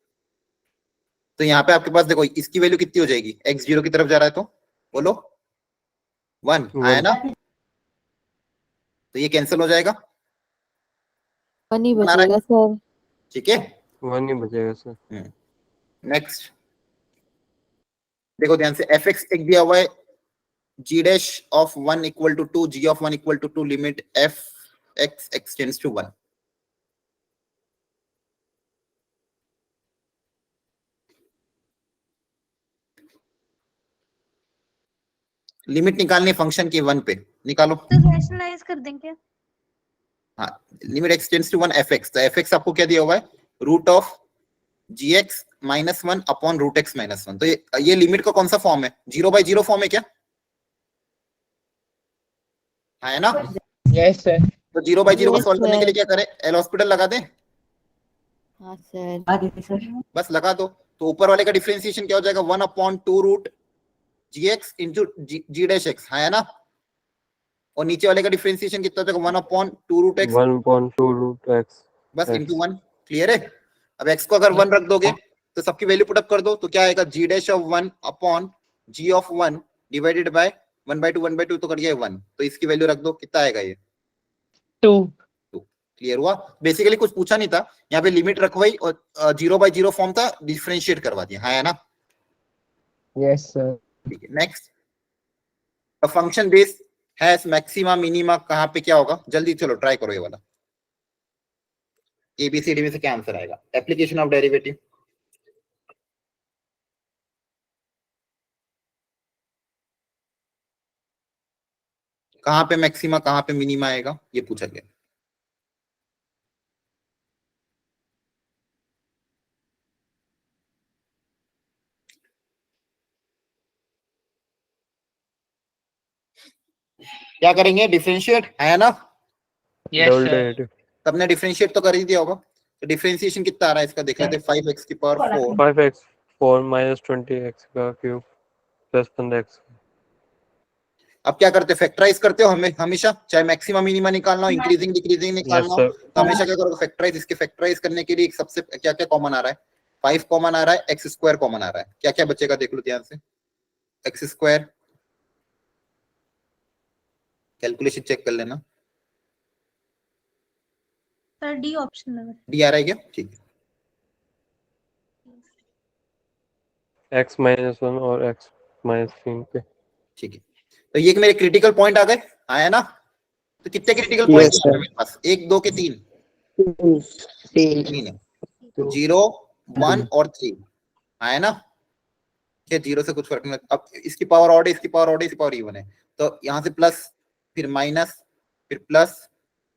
B: तो यहाँ पे आपके पास देखो इसकी वैल्यू कितनी हो जाएगी, x 0 की तरफ जा रहा है, तो बोलो 1 आया ना, तो ये कैंसिल हो जाएगा,
F: वन ही बचेगा सर।
B: ठीक है।
E: 1 ही बचेगा सर।
B: नेक्स्ट देखो ध्यान से, fx एक दिया हुआ है, g dash of 1 equal to 2, g of 1 equal to 2, limit f x extends to 1। Limit निकालनी फंक्शन की 1 पे, निकालो।
H: तो रैशनलाइज कर देंगे।
B: हाँ, limit x tends to 1 fx, तो fx आपको क्या दिया हुआ है, root of gx minus 1 upon root x minus 1। तो ये लिमिट का कौन सा फॉर्म है, 0/0 फॉर्म है क्या, है ना।
A: Yes sir.
B: तो 0/0 को
F: Yes,
B: सॉल्व करने के
F: sir.
B: लिए क्या करें, एल हॉस्पिटल लगा दें,
F: हाँ सर।
C: आ देते सर।
B: बस लगा दो। तो ऊपर वाले का डिफरेंशिएशन क्या हो जाएगा, 1/2 root gx into g dash x, है ना। और नीचे वाले का डिफरेंशिएशन कितना हो जाएगा, 1/2 रूट x,
E: 1/2 रूट x
B: बस इंटू 1। क्लियर है। अब x को अगर 1 रख दोगे तो सबकी वैल्यू पुटअप कर दो, तो क्या आएगा, g dash of 1 upon g of 1 divided by 1/2 1/2, तो कर गया 1। तो इसकी वैल्यू रख दो, कितना आएगा ये,
A: 2
B: क्लियर हुआ? बेसिकली कुछ पूछा नहीं था, यहाँ पे लिमिट रखवाई और 0/0 फॉर्म था, डिफरेंशिएट करवा दिया, है ना?
I: Yes sir.
B: ठीक है, next. Function base has maxima minima, कहाँ पे क्या होगा? जल्दी चलो ट्राई करो ये वाला। एबीसीडी में से क्या आंसर आएगा? Application of derivative. कहाँ पे मैक्सिमा कहाँ पे मिनिमा आएगा, ये पूछा गया। क्या करेंगे? डिफरेंशिएट, है ना?
A: Yes
E: double
A: sir
E: derivative.
B: सबने डिफरेंशिएट तो कर ही दिया होगा, तो डिफरेंशिएशन कितना आ रहा है इसका देख लेते हैं। 5x की पावर 4
E: 5x 4 माइनस 20x का क्यूब प्लस 15x।
B: अब क्या करते हैं? फैक्टराइज करते हो हमें हमेशा, चाहे मैक्सिमम मिनिमा निकालना हो, इंक्रीजिंग डिक्रीजिंग निकालना हो,
E: सर।
B: तो हमेशा क्या करोगे? फैक्टराइज। इसके फैक्टराइज करने के लिए एक सबसे क्या क्या कॉमन आ रहा है? 5 कॉमन आ रहा है, x स्क्वायर कॉमन आ रहा है, क्या क्या बचेगा देख लो ध्यान से। x स्क्वायर, कैलकुलेशन चेक कर लेना।
H: सर डी ऑप्शन लगा
B: डी आ रहा है क्या? ठीक है,
E: x माइनस 1 और x माइनस 3 पे।
B: ठीक है। तो ये मेरे क्रिटिकल पॉइंट आ गए, आया ना? तो कितने क्रिटिकल पॉइंट
I: Yes,
B: है
I: sir.
B: मेरे पास? 1 2 के 3
I: 3
B: 3 है, 0 1 और 3, आया ना? ये 0 से कुछ फर्क नहीं। अब इसकी पावर ऑड है, इसकी पावर ऑड है, इसकी पावर इवन है, तो यहाँ से प्लस, फिर माइनस, फिर प्लस।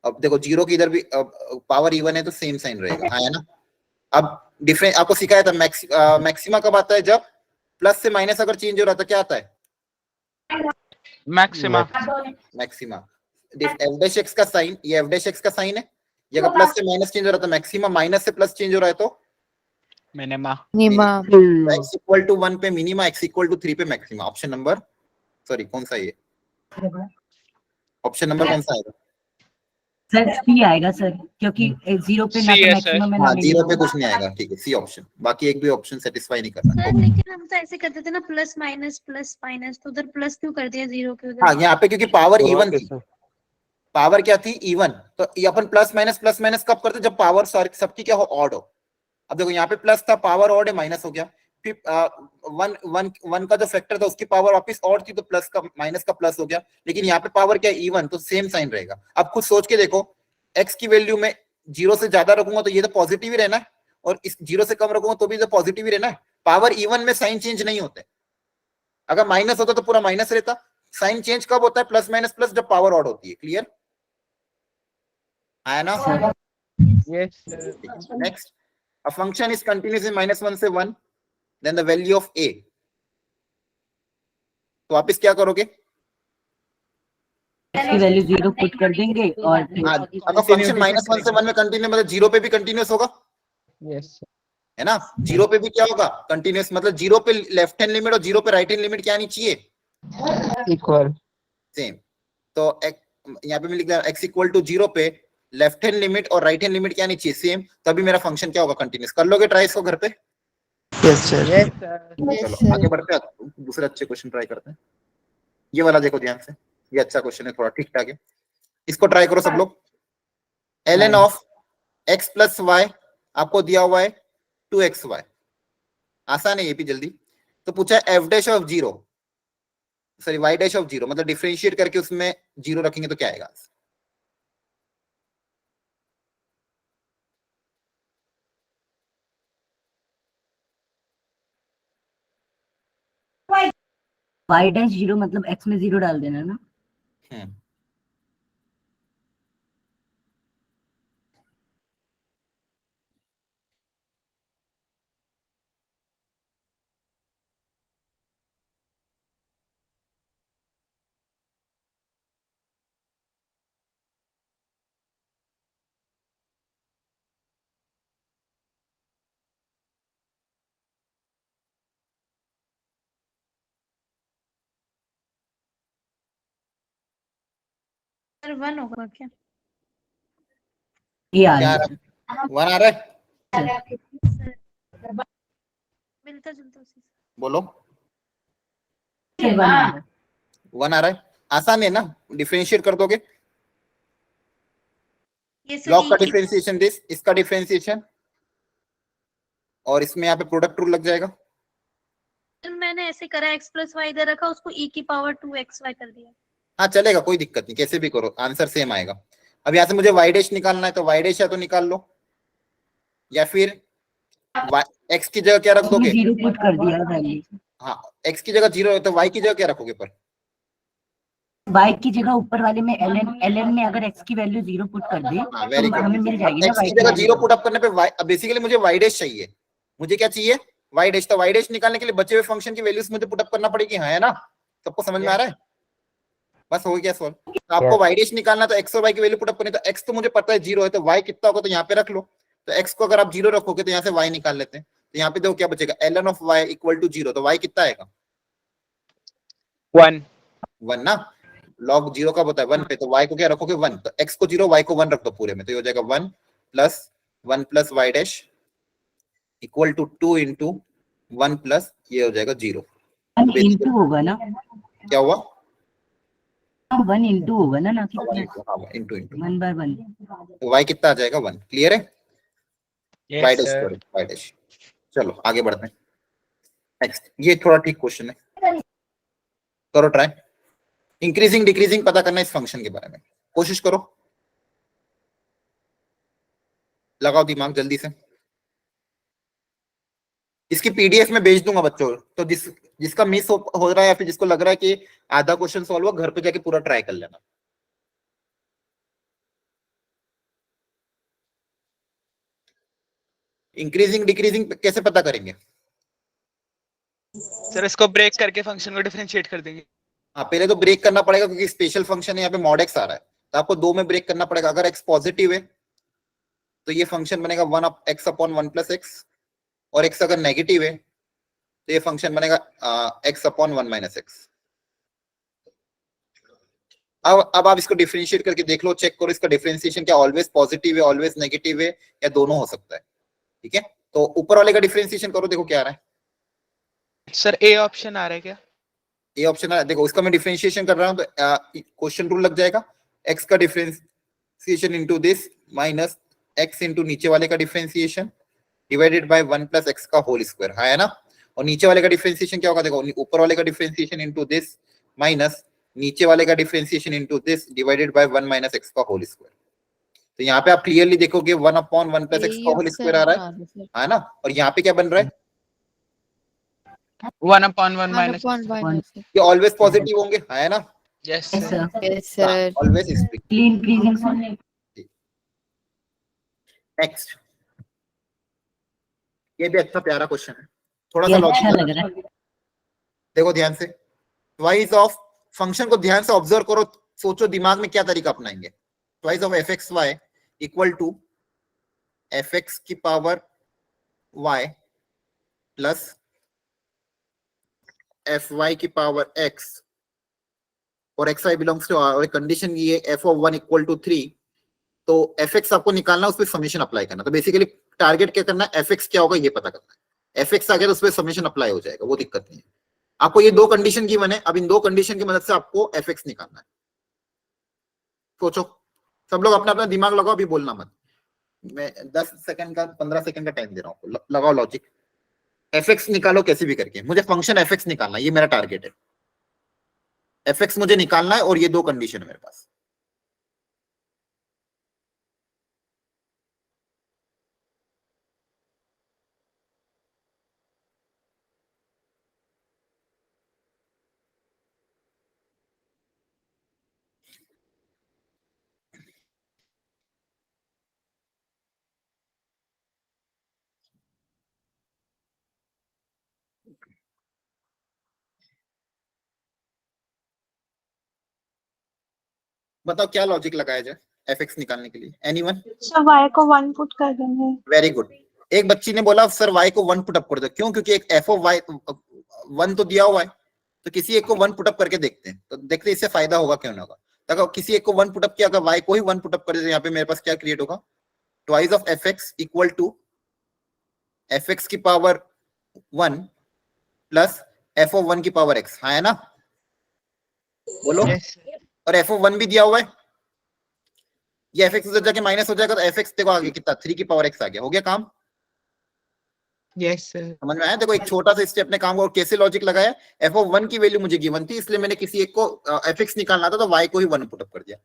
B: अब देखो 0 की इधर भी पावर इवन है तो सेम साइन रहेगा, है ना? अब डिफरेंस आपको सिखाया था, मैक्सिमा कब आता है? जब प्लस से माइनस अगर चेंज हो रहा था, क्या आता है?
A: Maxima
B: maxima. F dash x का साइन, ये एफ डैश एक्स का साइन है, ये अगर प्लस से माइनस चेंज हो रहा था मैक्सिमा, माइनस से प्लस चेंज हो रहा है तो
A: minima
F: Nima
B: x equal to 1 पे मिनिमा, x इक्वल टू 3 पे मैक्सिमा। ऑप्शन नंबर, सॉरी कौन सा ये ऑप्शन नंबर कौन सा आएगा?
C: सर सी आएगा सर, क्योंकि 0 पे ना
A: C
C: तो
A: है,
C: मैक्सिमम है ना
B: हाँ, 0 पे
C: मिनिमम।
B: कुछ नहीं आएगा, ठीक है, सी ऑप्शन। बाकी एक भी ऑप्शन सेटिस्फाई नहीं करना।
H: सर लेकिन हम तो ऐसे करते थे ना, प्लस माइनस, तो उधर प्लस क्यों कर दिया 0 के उधर?
B: हाँ, यहाँ पे क्योंकि पावर
E: तो
B: इवन थी,
E: कैसे?
B: पावर क्या थी? इवन। तो ये अपन प्लस माइनस कब करते? जब पावर सबकी क्या हो? ऑड हो। अब देखो यहाँ पे प्लस था, पावर ऑड है, माइनस हो गया। फिर वन का जो फैक्टर था उसकी पावर वापस ऑड थी, तो प्लस का माइनस का प्लस हो गया। लेकिन यहाँ पे पावर क्या? इवन, तो सेम साइन रहेगा। अब खुद सोच के देखो, x की वैल्यू में 0 से ज्यादा रखूंगा तो ये तो पॉजिटिव ही रहना है, और इस 0 से कम रखूंगा तो भी तो पॉजिटिव ही रहना है। पावर इवन में साइन चेंज नहीं होते। अगर माइनस होता तो पूरा माइनस रहता। साइन चेंज कब होता है? प्लस माइनस प्लस, जब पावर ऑड होती है। क्लियर आया ना?
I: Yes
B: next, a function is continuous in -1 से 1, then the value of a, तो वापस क्या करोगे?
C: इसकी वैल्यू 0 पुट कर देंगे और फिर
B: हाँ, अगर फंक्शन -1 से 1 में कंटिन्यू, मतलब 0 पे भी कंटिन्यूस होगा,
I: यस
B: है ना? 0 पे भी क्या होगा? कंटिन्यूस। मतलब 0 पे लेफ्ट हैंड लिमिट और 0 पे राइट हैंड लिमिट क्या आनी चाहिए?
I: Equal
B: same. तो यहाँ पे मैं लिख रहा हूँ x इक्वल टू 0 पे लेफ्ट हैंड लिमिट और राइट हैंड लिमिट क्या आनी चाहिए? सेम। तभी मेरा फंक्शन क्या होगा? कंटिन्यूस। कर लोगे ट्राई इसको घर पे?
I: यस सर
B: चलो आगे बढ़ते हैं, दूसरे अच्छे क्वेश्चन ट्राई करते हैं। ये वाला देखो ध्यान से, ये अच्छा क्वेश्चन है, थोड़ा ठीक ठाक है, इसको ट्राई करो सब लोग। ln of x plus Y आपको दिया हुआ है 2xy, आसान है ये भी, जल्दी। तो पूछा है f dash of 0, sorry y dash of 0, मतलब डिफरेंशिएट करके उसमें 0 रखेंगे तो क्या आएगा?
C: y डैश 0 मतलब x में 0 डाल देना ना।
B: हम्म,
H: सर 1 होगा क्या?
C: ये आ
B: क्या
C: रहा
B: आ
C: है
B: रहा है? 1 आ रहा है?
H: सर मिलता जुलता उसी से।
B: बोलो।
C: सर, 1 आ रहा है।
B: 1 आ रहा है, आसान है ना? डिफरेंशिएट कर दोगे,
H: ये सर
B: लॉग का
H: e की
B: डिफरेंशिएशन दिस, इसका डिफरेंशिएशन, और इसमें यहाँ पे प्रोडक्ट रूल लग जाएगा।
H: मैंने ऐसे करा x प्लस वाई इधर रखा, उसको e की पावर 2xy कर दिया।
B: हाँ चलेगा, कोई दिक्कत नहीं, कैसे भी करो आंसर सेम आएगा। अब यहाँ से मुझे वाई डैश निकालना है, तो वाई डैश या तो निकाल लो, या फिर एक्स की जगह क्या रख दोगे?
C: जीरो पुट कर दिया वैल्यू।
B: हाँ, एक्स की जगह 0 है तो वाई की जगह क्या रखोगे? पर
C: y की जगह ऊपर वाले में ln में अगर x की वैल्यू 0 पुट कर दे
B: हाँ,
C: तो हमें मिल जाएगी ना
B: एक्स
C: y
B: की
C: की
B: जगह
C: value।
B: 0 पुट अप करने पे वाई, अब बेसिकली मुझे वाई डैश चाहिए। मुझे क्या चाहिए? Y dash. तो वाई डैश निकालने के लिए बचे हुए फंक्शन की वैल्यूज मुझे पुट अप करना पड़ेगी, हाँ है ना? सबको समझ में आ रहा है? बस हो गया सॉल्व। तो आपको वाई डैश निकालना, तो एक्स और वाई की वैल्यू पुट अप करनी, तो एक्स तो मुझे पता है 0 है, तो वाई कितना होगा तो यहाँ पे रख लो। तो एक्स को अगर आप 0 रखोगे तो यहाँ से वाई निकाल लेते हैं, तो यहाँ पे देखो क्या बचेगा, ln of y equal to 0। तो वाई कितना आएगा? 1 ना, log 0 का होता है 1 पे, तो y को क्या रखोगे? 1। तो x को 0, y को 1 रख दो पूरे में, तो ये हो जाएगा 1 plus y dash equal to 2 into 1 plus ये हो जाएगा 0।
C: 1 इंटू होगा ना,
B: क्या हुआ?
C: 1 इंटू होगा ना, ना कि
B: इंटू
C: 1 बाय 1।
B: तो y कितना आ जाएगा? 1। क्लियर है?
A: Yes,
B: y dash
A: sir.
B: करो, y डैश। चलो आगे बढ़ते हैं। नेक्स्ट, ये थोड़ा ठीक क्वेश्चन है, करो ट्राई। इंक्रीजिंग डिक्रीजिंग पता करना है इस फंक्शन के बारे में, कोशिश करो, लगाओ दिमाग जल्दी से। इसकी पीडीएफ में भेज दूंगा बच्चों, तो जिसका मिस हो रहा है या फिर जिसको लग रहा है कि आधा क्वेश्चन सॉल्व हुआ, घर पे जाके पूरा ट्राई कर लेना। इंक्रीजिंग डिक्रीजिंग कैसे पता करेंगे?
A: सर इसको ब्रेक करके फंक्शन को डिफरेंशिएट कर देंगे।
B: हाँ, पहले तो ब्रेक करना पड़ेगा क्योंकि स्पेशल फंक्शन है, यहाँ पे मॉड एक्स आ रहा है, तो आपको 2 में ब्रेक करना पड़ेगा। अगर एक्स पॉजिटिव है तो ये फंक्शन बनेगा 1x अपॉन 1 प्लस एक्स, और एक्स अगर नेगेटिव है तो ये फंक्शन बनेगा x अपॉन 1 माइनस एक्स। अब आप इसको डिफरेंशिएट करके देख लो, चेक करो इसका डिफरेंशिएशन क्या ऑलवेज पॉजिटिव है, ऑलवेज नेगेटिव है, या दोनों हो सकता है। ठीक है, तो ऊपर वाले का डिफरेंशिएशन करो, देखो क्या आ रहा है।
A: सर ए ऑप्शन आ रहा है क्या?
B: ये ऑप्शन है, देखो इसका मैं डिफरेंशिएशन कर रहा हूं तो क्वेश्चन रूल लग जाएगा, x का differentiation into this minus x into नीचे वाले का differentiation divided by 1 plus x का होल स्क्वायर, है ना? और नीचे वाले का डिफरेंशिएशन क्या होगा? देखो ऊपर वाले का डिफरेंशिएशन इनटू दिस माइनस नीचे वाले का differentiation into this divided by 1 minus x का होल स्क्वायर। तो यहाँ पे आप क्लियरली देखोगे 1 अपॉन 1 प्लस x का होल स्क्वायर आ रहा है ना? और यहाँ पे क्या बन रहा है?
A: 1 upon 1 minus.
B: ये ऑलवेज पॉजिटिव होंगे, है ना?
A: Yes,
C: Yes,
A: sir.
C: sir.
F: Yes, sir.
B: Always strict.
C: Increasing sir.
B: Next, ये भी अच्छा प्यारा क्वेश्चन है, थोड़ा
C: ये
B: सा
C: अच्छा
B: लॉजिक
C: लग रहा है।
B: देखो ध्यान से। ट्वाइस ऑफ फंक्शन को ध्यान से ऑब्जर्व करो, सोचो दिमाग में क्या तरीका अपनाएंगे। Twice of fxy equal to fx की पावर y प्लस fy की पावर x, और xy बिलोंग्स टू r, और कंडीशन ये f of 1 इक्वल टू 3, तो fx आपको निकालना, उस पर समेशन अप्लाई करना। तो बेसिकली टारगेट क्या करना है, fx क्या होगा ये पता करना है। fx आ गया तो उस पर समेशन अप्लाई हो जाएगा, वो दिक्कत नहीं है। आपको ये 2 कंडीशन की बने, अब इन 2 कंडीशन की मदद से आपको fx निकालना है। सोचो, सब लोग अपना अपना दिमाग लगाओ, अभी बोलना मत। मैं 10 सेकंड का 15 सेकंड का टाइम दे रहा हूँ, लगाओ लॉजिक। fx निकालो कैसे भी करके, मुझे फंक्शन fx निकालना है, ये मेरा टारगेट है। fx मुझे निकालना है और ये 2 कंडीशन है मेरे पास। बताओ क्या लॉजिक लगाया जाए fx निकालने के लिए, एनीवन?
H: सर y को 1 पुट कर देंगे।
B: Very good. एक बच्ची ने बोला सर y को 1 पुट अप कर दो, क्यों? क्योंकि एक f ऑफ y 1 तो दिया हुआ है, तो किसी एक को 1 पुट अप करके देखते हैं, तो देखते हैं इससे फायदा होगा क्यों ना होगा। अगर किसी एक को 1 पुट अप किया, अगर y को ही 1 पुट अप कर दे, यहाँ पे मेरे पास क्या क्रिएट होगा? Twice of fx equal to fx की पावर 1 प्लस f ऑफ 1 की पावर x, है ना? बोलो।
A: Yes, sir.
B: और f ऑफ 1 भी दिया हुआ है, ये एफ एक्स उधर जाके माइनस हो जाएगा, तो एफ एक्स देखो आगे कितना 3 की पावर x आ गया, हो गया काम।
A: Yes sir.
B: समझ में आया? देखो एक छोटा सा स्टेप ने काम और कैसे लॉजिक लगाया। एफ ऑफ 1 की वैल्यू मुझे गिवन थी, इसलिए मैंने किसी एक को एफ एक्स निकालना था, तो y को ही 1 पुटअप कर दिया।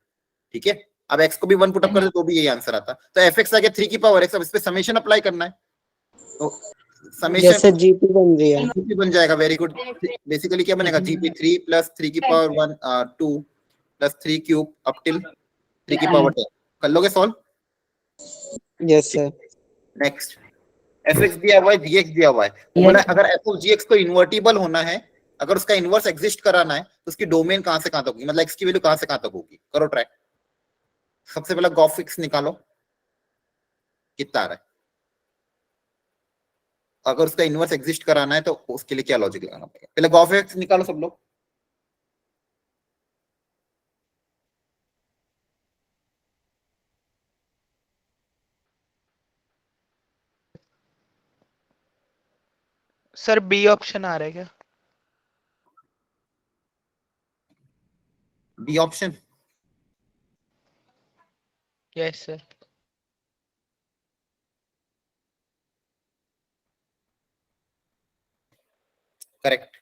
B: ठीक है, अब x को भी 1 पुटअप कर दे तो भी यही आंसर आता। तो एफ एक्स आ गया 3 की पावर x, अब इस पे समेशन अप्लाई करना है, तो समेशन
I: जैसे जीपी बन रही है।
B: जीपी बन जाएगा। Very good. बेसिकली क्या बनेगा, जीपी 3 प्लस 3 की power 1 2 plus 3 cube up till 3 की पावर 10। कर लोगे solve?
I: Yes sir.
B: Next, F x दिया हुआ है, जी एक्स दिया हुआ है, बोला अगर एफ ऑफ जी एक्स को इन्वर्टिबल होना है, अगर उसका इनवर्स एग्जिस्ट कराना है, तो उसकी डोमेन कहां से कहां तक होगी, मतलब एक्स की वैल्यू कहां से कहां तक होगी। करो ट्राई। सबसे पहले गॉफ एक्स निकालो, कितना आ रहा है। अगर उसका इनवर्स एग्जिस्ट कराना है तो उसके लिए क्या लॉजिक लगाना पड़ेगा। पहले गॉफ एक्स निकालो सब लोग।
A: सर बी ऑप्शन आ रहा है क्या?
B: B option,
A: yes sir.
B: Correct.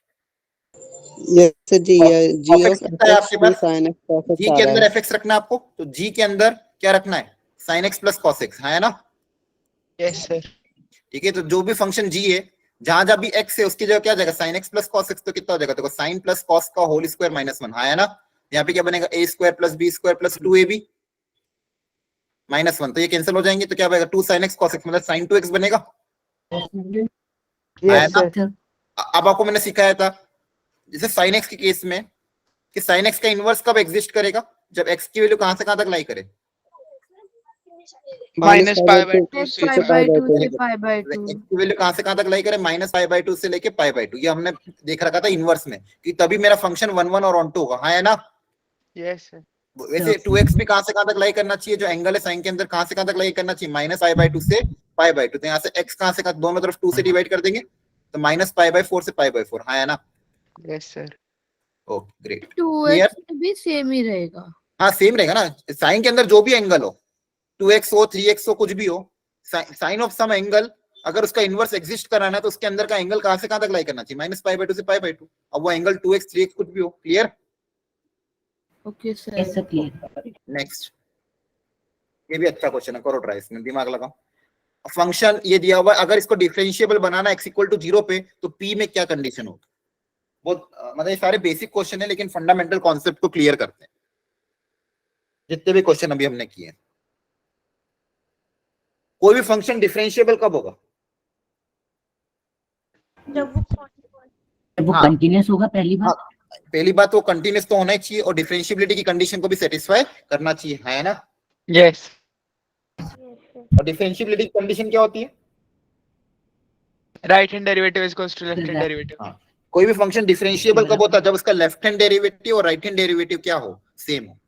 I: Yes sir ji, ये जी
B: Fx
I: ऑफ
B: कितना है आपके पास?
I: sin x cos x
B: जी
I: आ
B: के
I: रहा
B: अंदर
I: है।
B: एफ एक्स रखना है आपको, तो जी के अंदर क्या रखना है, sign x plus cos x, है ना।
A: Yes sir.
B: ठीक है, तो जो भी फंक्शन जी है, जहां जहां भी एक्स है उसकी जगह क्या आ जाएगा, sine x plus cos x. तो कितना हो जाएगा, देखो साइन प्लस कॉस का होल स्क्वायर माइनस 1, है ना। यहाँ पे क्या बनेगा, a square plus B square plus 2ab minus 1, तो ये कैंसिल हो जाएंगे, तो क्या बनेगा 2 sin x cos x, मतलब sin 2x बनेगा, है
I: यस
B: ना।
I: सर।
B: अब आपको मैंने सिखाया था जैसे sin x के केस में कि sin x का इनवर्स कब एग्जिस्ट करेगा, जब x की वैल्यू कहां से कहां तक लाई करे,
A: माइनस पाई बाय 2 से
F: पाई बाय 2
B: Very
F: से
B: good.
F: Pi by 2।
B: x की वैल्यू कहां से कहां तक लाई करे, माइनस पाई बाय 2 से लेके पाई बाय 2। ये हमने देख रखा था इनवर्स में कि तभी मेरा फंक्शन 1 1 और ऑन 2 होगा, है ना।
A: Yes sir.
B: वैसे 2x भी कहां से कहां तक लाई करना चाहिए, जो एंगल है साइन के अंदर कहां से कहां तक लाई करना चाहिए, माइनस पाई बाय 2 से पाई बाय 2। तो यहाँ से x कहां से कहां, दोनों तरफ 2 से डिवाइड कर देंगे, तो माइनस पाई बाय 4 से पाई बाय 4, है ना।
A: Yes sir.
B: Okay great.
F: 2x भी सेम ही रहेगा।
B: हाँ सेम रहेगा ना, साइन के अंदर जो भी एंगल हो, 2x हो 3x हो कुछ भी हो, साइन ऑफ सम एंगल अगर उसका इनवर्स एग्जिस्ट कराना है तो उसके अंदर का एंगल कहां से कहां तक लाई करना चाहिए, माइनस पाई बाय 2 से पाई बाय 2। अब वो एंगल 2x 3x कुछ भी हो। Clear?
F: Okay sir.
C: Yes sir clear.
B: Next, ये भी अच्छा क्वेश्चन है, करो ट्राई, इसमें दिमाग लगाओ। फंक्शन ये दिया हुआ है, अगर इसको डिफरेंशिएबल बनाना x इक्वल टू 0 पे, तो p में क्या कंडीशन होगी। बहुत मतलब ये सारे बेसिक क्वेश्चन है, लेकिन फंडामेंटल कॉन्सेप्ट को क्लियर करते हैं जितने भी क्वेश्चन अभी हमने किए। कोई भी फंक्शन डिफरेंशिएबल कब होगा,
H: जब
C: वो
B: हाँ।
C: कंटिन्यूअस होगा पहली बात।
B: पहली बात वो कंटिन्यूस तो होना ही चाहिए और डिफरेंशिएबिलिटी की कंडीशन को भी सेटिस्फाई करना चाहिए, है ना।
A: यस।
B: और डिफरेंशिएबिलिटी की कंडीशन क्या होती है,
A: right hand derivative is equals to left hand derivative.
B: हाँ। कोई भी फंक्शन डिफरेंशिएबल कब होता है, जब उसका लेफ्ट हैंड डेरिवेटिव और राइट हैंड डेरिवेटिव क्या हो, सेम हो,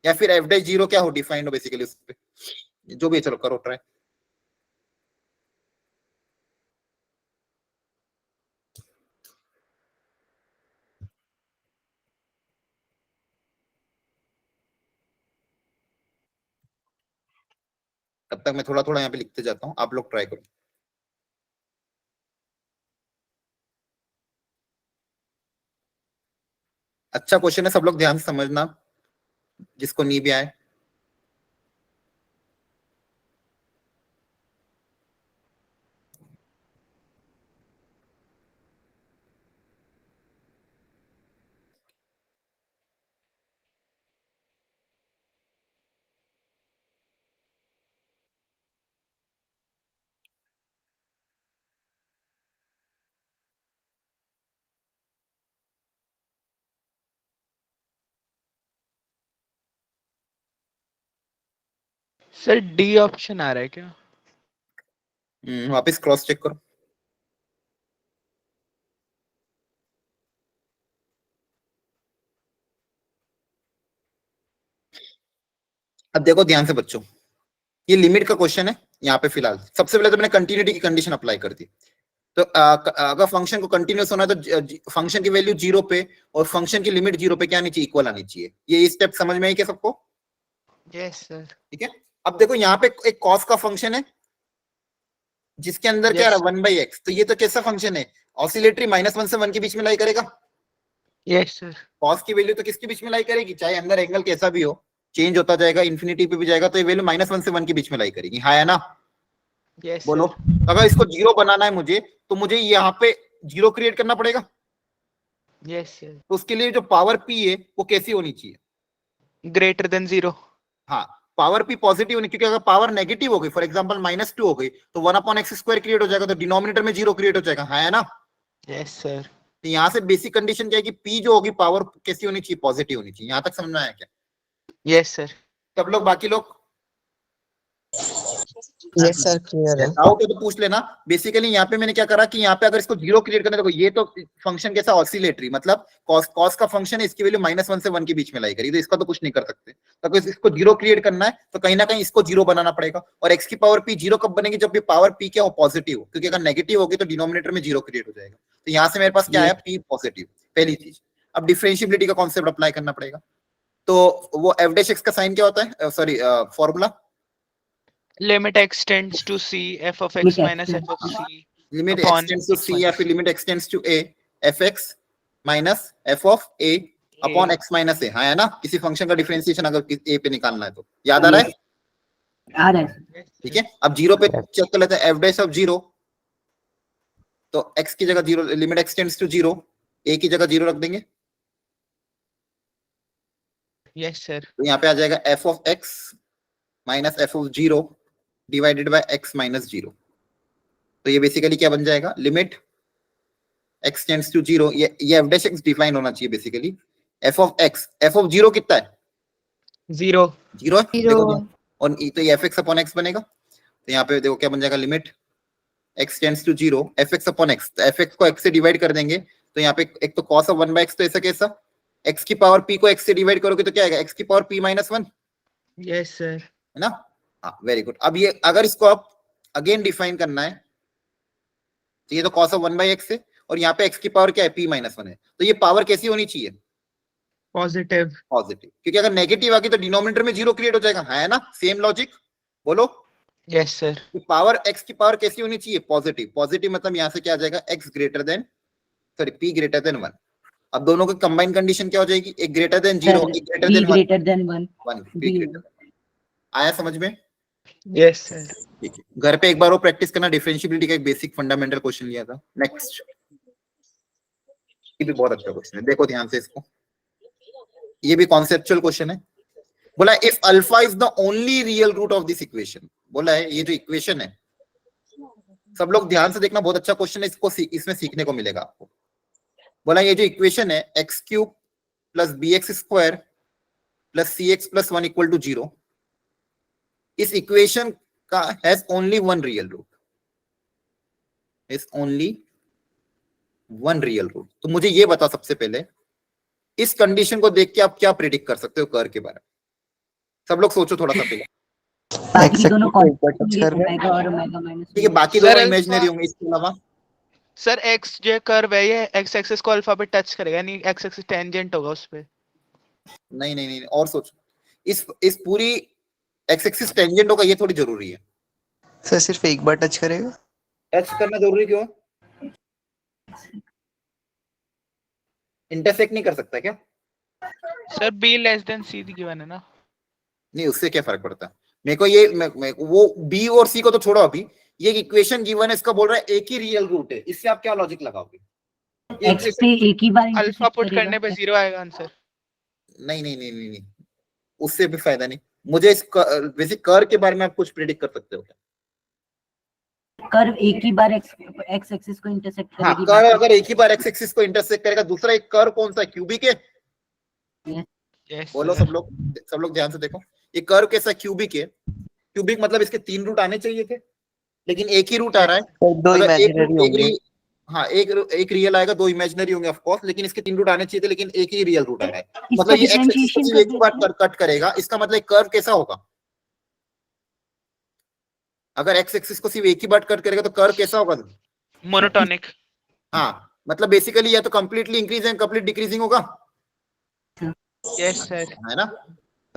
B: या फिर एफ डैश 0 क्या हो, डिफाइंड हो बेसिकली उस पे, जो भी है। चलो करो ट्राई। तब तक मैं थोड़ा थोड़ा यहाँ पे लिखते जाता हूँ, आप लोग ट्राई करो। अच्छा क्वेश्चन है, सब लोग ध्यान से समझना, जिसको नहीं भी आए।
A: सर डी ऑप्शन आ रहा है क्या?
B: वापस क्रॉस चेक करो। अब देखो ध्यान से बच्चों, ये लिमिट का क्वेश्चन है। यहाँ पे फिलहाल सबसे पहले तो मैंने कंटिन्यूटी की कंडीशन अप्लाई कर दी। तो अगर फंक्शन को कंटिन्यूस होना है तो फंक्शन की वैल्यू 0 पे और फंक्शन की लिमिट 0 पे क्या आनी चाहिए, इक्वल आनी चाहिए। ये स्टेप समझ में आई क्या सबको?
A: Yes sir.
B: ठीक है, अब देखो यहाँ पे एक कॉस का फंक्शन है जिसके अंदर क्या
A: Yes.
B: है 1/x, तो ये तो कैसा फंक्शन है, ऑसिलेटरी -1 से 1 के बीच में लाई करेगा।
A: Yes sir.
B: कॉस की वैल्यू तो किसके बीच में लाई करेगी, चाहे अंदर एंगल कैसा भी हो, चेंज होता जाएगा, इन्फिनिटी पे भी जाएगा, तो ये वैल्यू -1 से 1 के बीच में लाई करेगी, हाँ है ना।
A: यस
B: बोलो, अगर इसको 0 बनाना है मुझे, तो मुझे यहाँ पे 0 क्रिएट करना पड़ेगा।
A: Yes sir.
B: तो उसके लिए जो पावर p है वो कैसी होनी चाहिए,
A: ग्रेटर देन 0।
B: हाँ पावर p पॉजिटिव होनी, क्योंकि अगर पावर नेगेटिव हो गई, फॉर एग्जांपल -2 हो गई, तो 1/x² क्रिएट हो जाएगा, तो डिनोमिनेटर में 0 क्रिएट हो जाएगा, हाँ है ना।
A: Yes sir.
B: तो यहाँ से बेसिक कंडीशन क्या है कि p जो होगी पावर कैसी होनी चाहिए, पॉजिटिव होनी चाहिए। यहाँ तक समझ में आया क्या
A: यस सर।
B: सब लोग, बाकी लोग
I: यस सर क्लियर है।
B: डाउट है तो पूछ लेना। बेसिकली यहाँ पे मैंने क्या करा कि यहाँ पे अगर इसको 0 क्रिएट करना है, देखो ये तो फंक्शन कैसा ऑसिलेटरी, मतलब कॉस का फंक्शन है, इसकी वैल्यू -1 से 1 के बीच में लाई करी, तो इसका तो कुछ नहीं कर सकते। तो अगर इसको 0 क्रिएट करना है तो कहीं ना कहीं इसको 0 बनाना पड़ेगा। और x की पावर p 0 कब बनेगी, जब ये पावर p क्या हो, पॉजिटिव हो, क्योंकि अगर नेगेटिव होगी तो डिनोमिनेटर में 0 क्रिएट हो जाएगा। तो यहाँ से मेरे पास क्या है, p पॉजिटिव, पहली चीज। अब डिफरेंशिएबिलिटी का कॉन्सेप्ट अप्लाई करना पड़ेगा। तो वो f' का साइन क्या होता है, sorry formula,
A: limit x tends to c f of x minus f of c
B: लिमिट
A: Upon
B: extends to
A: x
B: c या फिर limit extends to a fx minus f of a upon x minus a, हाँ है ना। किसी function का differentiation अगर a पे निकालना है तो याद आ रहा है,
C: आ रहा है।
B: ठीक है। अब 0 पे चेक कर लेते हैं, f' ऑफ 0, तो x की जगह 0, लिमिट एक्सटेंड्स टू 0, a की जगह 0 रख देंगे,
A: यस सर।
B: तो यहाँ पे आ जाएगा f of x minus f of 0 divided by x minus 0। तो ये बेसिकली क्या बन जाएगा, लिमिट x टेंड्स टू 0, ये f' डिफाइन होना चाहिए basically. f of x, f of 0 कितना है,
A: 0
B: 0 है, देखो, और तो ये fx अपॉन x बनेगा। तो यहाँ पे देखो क्या बन जाएगा, limit x tends to 0 fx upon x, तो fx को x से डिवाइड कर देंगे, तो यहाँ पे एक तो cos ऑफ 1/x, तो ऐसा कैसा, x की पावर p को x से डिवाइड करोगे तो क्या आएगा, x की power p minus 1,
A: yes sir.
B: है ना। हाँ वेरी गुड। अब ये अगर इसको आप अगेन डिफाइन करना है, तो ये तो cos ऑफ 1/x है, और यहाँ पे x की पावर क्या है, p माइनस 1 है, तो ये पावर कैसी होनी चाहिए,
A: पॉजिटिव।
B: पॉजिटिव, क्योंकि अगर नेगेटिव आ गई तो डिनोमिनेटर में 0 क्रिएट हो जाएगा, है ना। सेम लॉजिक, बोलो।
A: Yes sir.
B: पावर x की पावर कैसी होनी चाहिए, पॉजिटिव। पॉजिटिव मतलब यहाँ से क्या आ जाएगा, x greater than, sorry p greater than 1। अब दोनों की कंबाइंड कंडीशन क्या हो जाएगी, एक ग्रेटर देन 0, एक greater than 1,
C: greater than 1।
B: 1 p greater. आया समझ में,
A: यस सर।
B: ठीक है। घर पे एक बार वो प्रैक्टिस करना, डिफरेंशिएबिलिटी का एक बेसिक फंडामेंटल क्वेश्चन लिया था। नेक्स्ट, ये भी बहुत अच्छा क्वेश्चन है, देखो ध्यान से इसको, ये भी कॉन्सेप्चुअल क्वेश्चन है। बोला if alpha is the only real root of this equation, बोला है ये जो इक्वेशन है, सब लोग ध्यान से देखना, बहुत अच्छा क्वेश्चन है, इसको इसमें सीखने को मिलेगा आपको। बोला ये जो इक्वेशन है x³ plus bx² plus cx plus 1 equal to 0, इस इक्वेशन का has only one real root, is only one real root. तो मुझे ये बता सबसे पहले, इस कंडीशन को देख के आप क्या प्रेडिक्ट कर सकते हो कर्व के बारे में, सब लोग सोचो थोड़ा सा पहले।
C: बाकी दोनों
I: को ऊपर टच कर रहे हैं।
C: ओमेगा और ओमेगा माइनस।
B: ठीक है, बाकी
A: Sir,
B: दोनों
A: alpha-
B: इमेजिनरी होंगे, इसके अलावा
A: सर एक्स जो कर्व है ये एक्स एक्सिस को अल्फा पे टच करेगा, यानी एक्स एक्सिस टेंजेंट होगा उस पे।
B: नहीं नहीं नहीं, और सोचो, इस पूरी एक्स एक्सिस टेंजेंट होगा, ये थोड़ी जरूरी है।
I: सर सिर्फ एक बार टच करेगा।
B: टच करना जरूरी क्यों है, इंटरसेक्ट नहीं कर सकता क्या,
A: sir B less than C given है ना।
B: नहीं उससे क्या फर्क पड़ता है मेरे को, ये वो बी और सी को तो छोड़ो, अभी ये इक्वेशन गिवन है, इसका बोल रहा है एक ही रियल रूट है, इससे आप क्या लॉजिक लगाओगे,
C: एक्स पे एक ही बार
A: अल्फा पुट करने पे 0 आएगा आंसर।
B: नहीं नहीं नहीं नहीं नहीं, उससे भी फायदा नहीं मुझे। इस वैसे कर्व के बारे में आप कुछ प्रेडिक्ट कर सकते हो क्या,
C: कर्व एक ही बार एक्स एक्सिस को इंटरसेक्ट
B: हाँ
C: करेगी।
B: कर्व अगर एक ही बार एक्स एक्सिस को इंटरसेक्ट करेगा, दूसरा एक कर्व कौन सा है, क्यूबिक है।
A: यस
B: बोलो सब लोग ध्यान से देखो, ये कर्व कैसा, क्यूबिक है। क्यूबिक मतलब इसके 3 रूट आने चाहिए थे, लेकिन एक ही रूट आ रहा है।
I: दो इमेजिनरी होंगे।
B: हाँ एक रियल आएगा, 2 इमेजिनरी होंगे ऑफ कोर्स, लेकिन इसके 3 रूट आने चाहिए थे, लेकिन एक ही रियल रूट आ रहा है। मतलब ये एक्स एक्सिस को एक ही बार कट करेगा, इसका मतलब कर्व कैसा होगा, अगर एक्स एक्सिस को सिर्फ एक ही बार कट करेगा तो कर्व कैसा होगा,
A: मोनोटोनिक।
B: हाँ मतलब बेसिकली या तो कंप्लीटली इंक्रीजिंग कंप्लीट डिक्रीजिंग होगा,
A: यस सर।
B: है ना।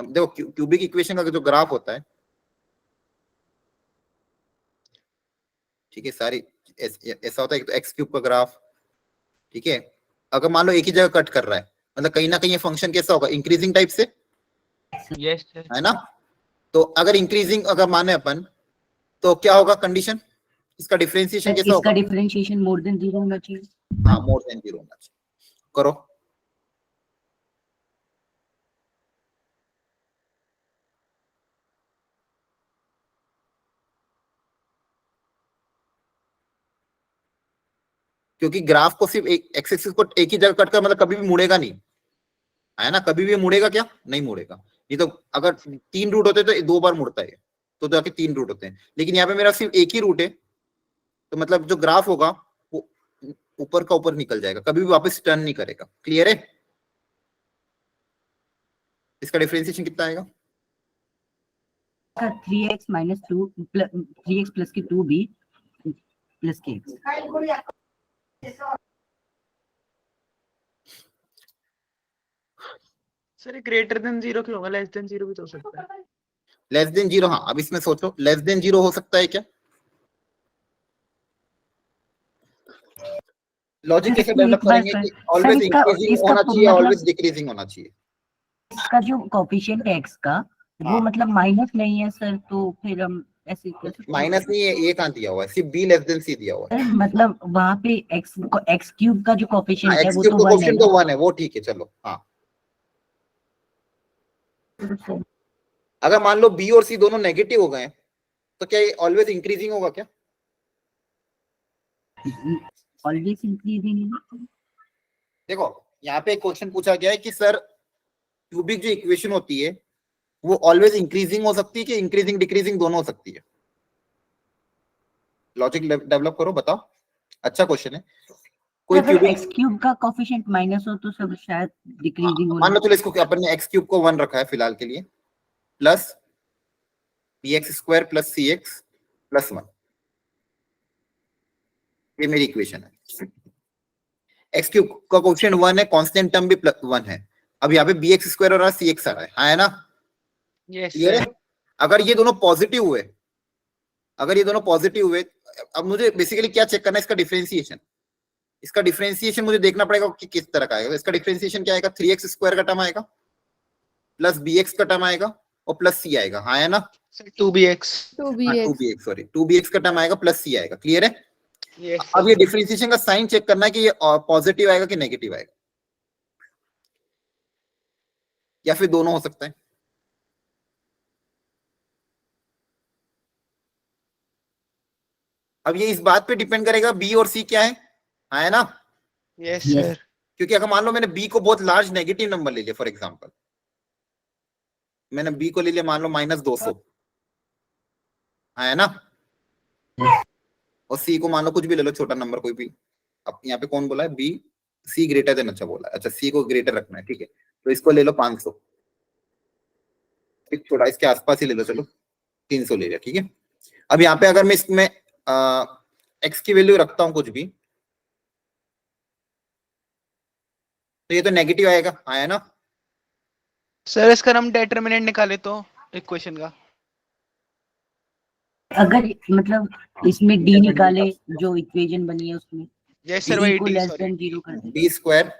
B: देखो क्यूबिक इक्वेशन का जो ग्राफ होता है, ठीक है, सारी ऐसा होता है, तो एक्स क्यूब का ग्राफ, ठीक है। अगर मान लो एक ही जगह कट कर रहा है, मतलब कहीं ना कहीं ये फंक्शन कैसा होगा, इंक्रीजिंग टाइप से,
A: यस सर।
B: है ना। तो अगर इंक्रीजिंग अगर माने अपन, तो क्या होगा कंडीशन, इसका डिफरेंशिएशन कैसा
C: इसका
B: होगा?
C: डिफरेंशिएशन मोर देन 0 होना चाहिए।
B: हाँ, मोर देन 0 होना चाहिए। करो। क्योंकि ग्राफ को सिर्फ एक एक्स एक्सिस को एक ही जगह कट कर, मतलब कभी भी मुड़ेगा नहीं, है ना। कभी भी मुड़ेगा क्या? नहीं मुड़ेगा। ये तो अगर 3 रूट होते तो 2 बार मुड़ता है, तो जाके 3 रूट होते हैं, लेकिन यहाँ पे मेरा सिर्फ एक ही रूट है, तो मतलब जो ग्राफ होगा वो ऊपर का ऊपर निकल जाएगा, कभी भी वापस टर्न नहीं करेगा। क्लियर है? इसका डिफरेंशिएशन कितना आएगा?
C: 3x माइनस 2 3x प्लस की 2b प्लस के x।
A: सर ये ग्रेटर देन 0 क्यों होगा? लेस देन 0 भी तो हो सकता है।
B: लेस देन 0, हाँ। अब इसमें सोचो, लेस देन 0 हो सकता है क्या? लॉजिक कैसे डेवलप करेंगे कि ऑलवेज इंक्रीजिंग होना चाहिए, ऑलवेज डिक्रीजिंग होना चाहिए।
C: इसका जो कोएफिशिएंट है x का, वो
B: हाँ।
C: मतलब माइनस नहीं है सर, तो फिर हम ऐसे कर सकते हैं।
B: माइनस नहीं है, ये कहाँ दिया हुआ है? सिर्फ b लेस देन c दिया हुआ है।
C: मतलब वहां पे x क्यूब का जो कोएफिशिएंट है
B: एक्स
C: वो
B: क्यूब
C: तो
B: का
C: 1 है
B: कोएफिशिएंट तो 1 है, वो ठीक है, चलो। हाँ,
C: ना।
B: अगर मान लो b और c दोनों नेगेटिव हो गए, तो क्या ये ऑलवेज इंक्रीजिंग होगा क्या?
C: Always increasing.
B: देखो, यहाँ पे एक क्वेश्चन पूछा गया है कि सर क्यूबिक जो इक्वेशन होती है वो ऑलवेज इंक्रीजिंग हो सकती है कि इंक्रीजिंग डिक्रीजिंग दोनों हो सकती है? लॉजिक डेवलप करो, बताओ। अच्छा क्वेश्चन है। कोई
C: अगर
B: क्यूबिक,
C: एक्स क्यूब का कोएफिशिएंट माइनस हो तो सब शायद डिक्रीजिंग
B: मान
C: हो।
B: लो, चलो इसको अपन ने एक्स क्यूब को 1 रखा है फिलहाल के लिए, plus bx square plus cx plus 1, ये मेरी इक्वेशन है। एक्स क्यूब का कोएफिशिएंट 1 है, कांस्टेंट टर्म भी 1 है। अब यहाँ पे bx स्क्वायर और cx आ रहा है, हाँ, है ना।
A: यस
B: क्लियर है?
A: सर।
B: अगर ये दोनों पॉजिटिव हुए, अगर ये दोनों पॉजिटिव हुए, अब मुझे बेसिकली क्या चेक करना है? इसका डिफरेंशिएशन। इसका डिफरेंशिएशन मुझे देखना पड़ेगा कि किस तरह का आएगा। इसका डिफरेंशिएशन क्या आएगा? 3x स्क्वायर का टर्म आएगा, प्लस bx का टर्म आएगा, और प्लस c आएगा, हाँ, है ना।
A: Sir 2bx।
B: 2bx, sorry, 2bx का टर्म आएगा, प्लस c आएगा। क्लियर है?
A: यस
B: अब
A: सर।
B: ये डिफरेंशिएशन का साइन चेक करना है कि ये पॉजिटिव आएगा कि नेगेटिव आएगा, या फिर दोनों हो सकता है। अब ये इस बात पे डिपेंड करेगा b और c क्या है, हाँ, है ना।
A: Yes
C: Yes.
A: सर।
B: क्योंकि अगर मान लो मैंने b को बहुत लार्ज नेगेटिव नंबर ले लिया, फॉर एग्जांपल मैंने b को ले लिया मान लो -200, हाँ, है ना। और c को मान लो कुछ भी ले लो, छोटा नंबर कोई भी। अब यहाँ पे कौन बोला है? b c ग्रेटर देन, अच्छा बोला है। अच्छा, c को ग्रेटर रखना है, ठीक है। तो इसको ले लो 500, एक छोटा इसके आसपास ही ले लो, चलो 300 ले लिया, ठीक है। अब यहाँ पे अगर मैं इसमें x की वैल्यू रखता हूँ कुछ भी, तो ये तो नेगेटिव आएगा, हाँ, है ना।
A: सर इसका हम डिटरमिनेंट निकाले तो इक्वेशन का।
C: अगर मतलब इसमें d निकाले, जो इक्वेशन बनी है उसमें
A: यस सर,
C: d
A: वही
C: को
A: डी,
C: लेस
A: सॉरी।
C: देन 0 कर दे।
B: b square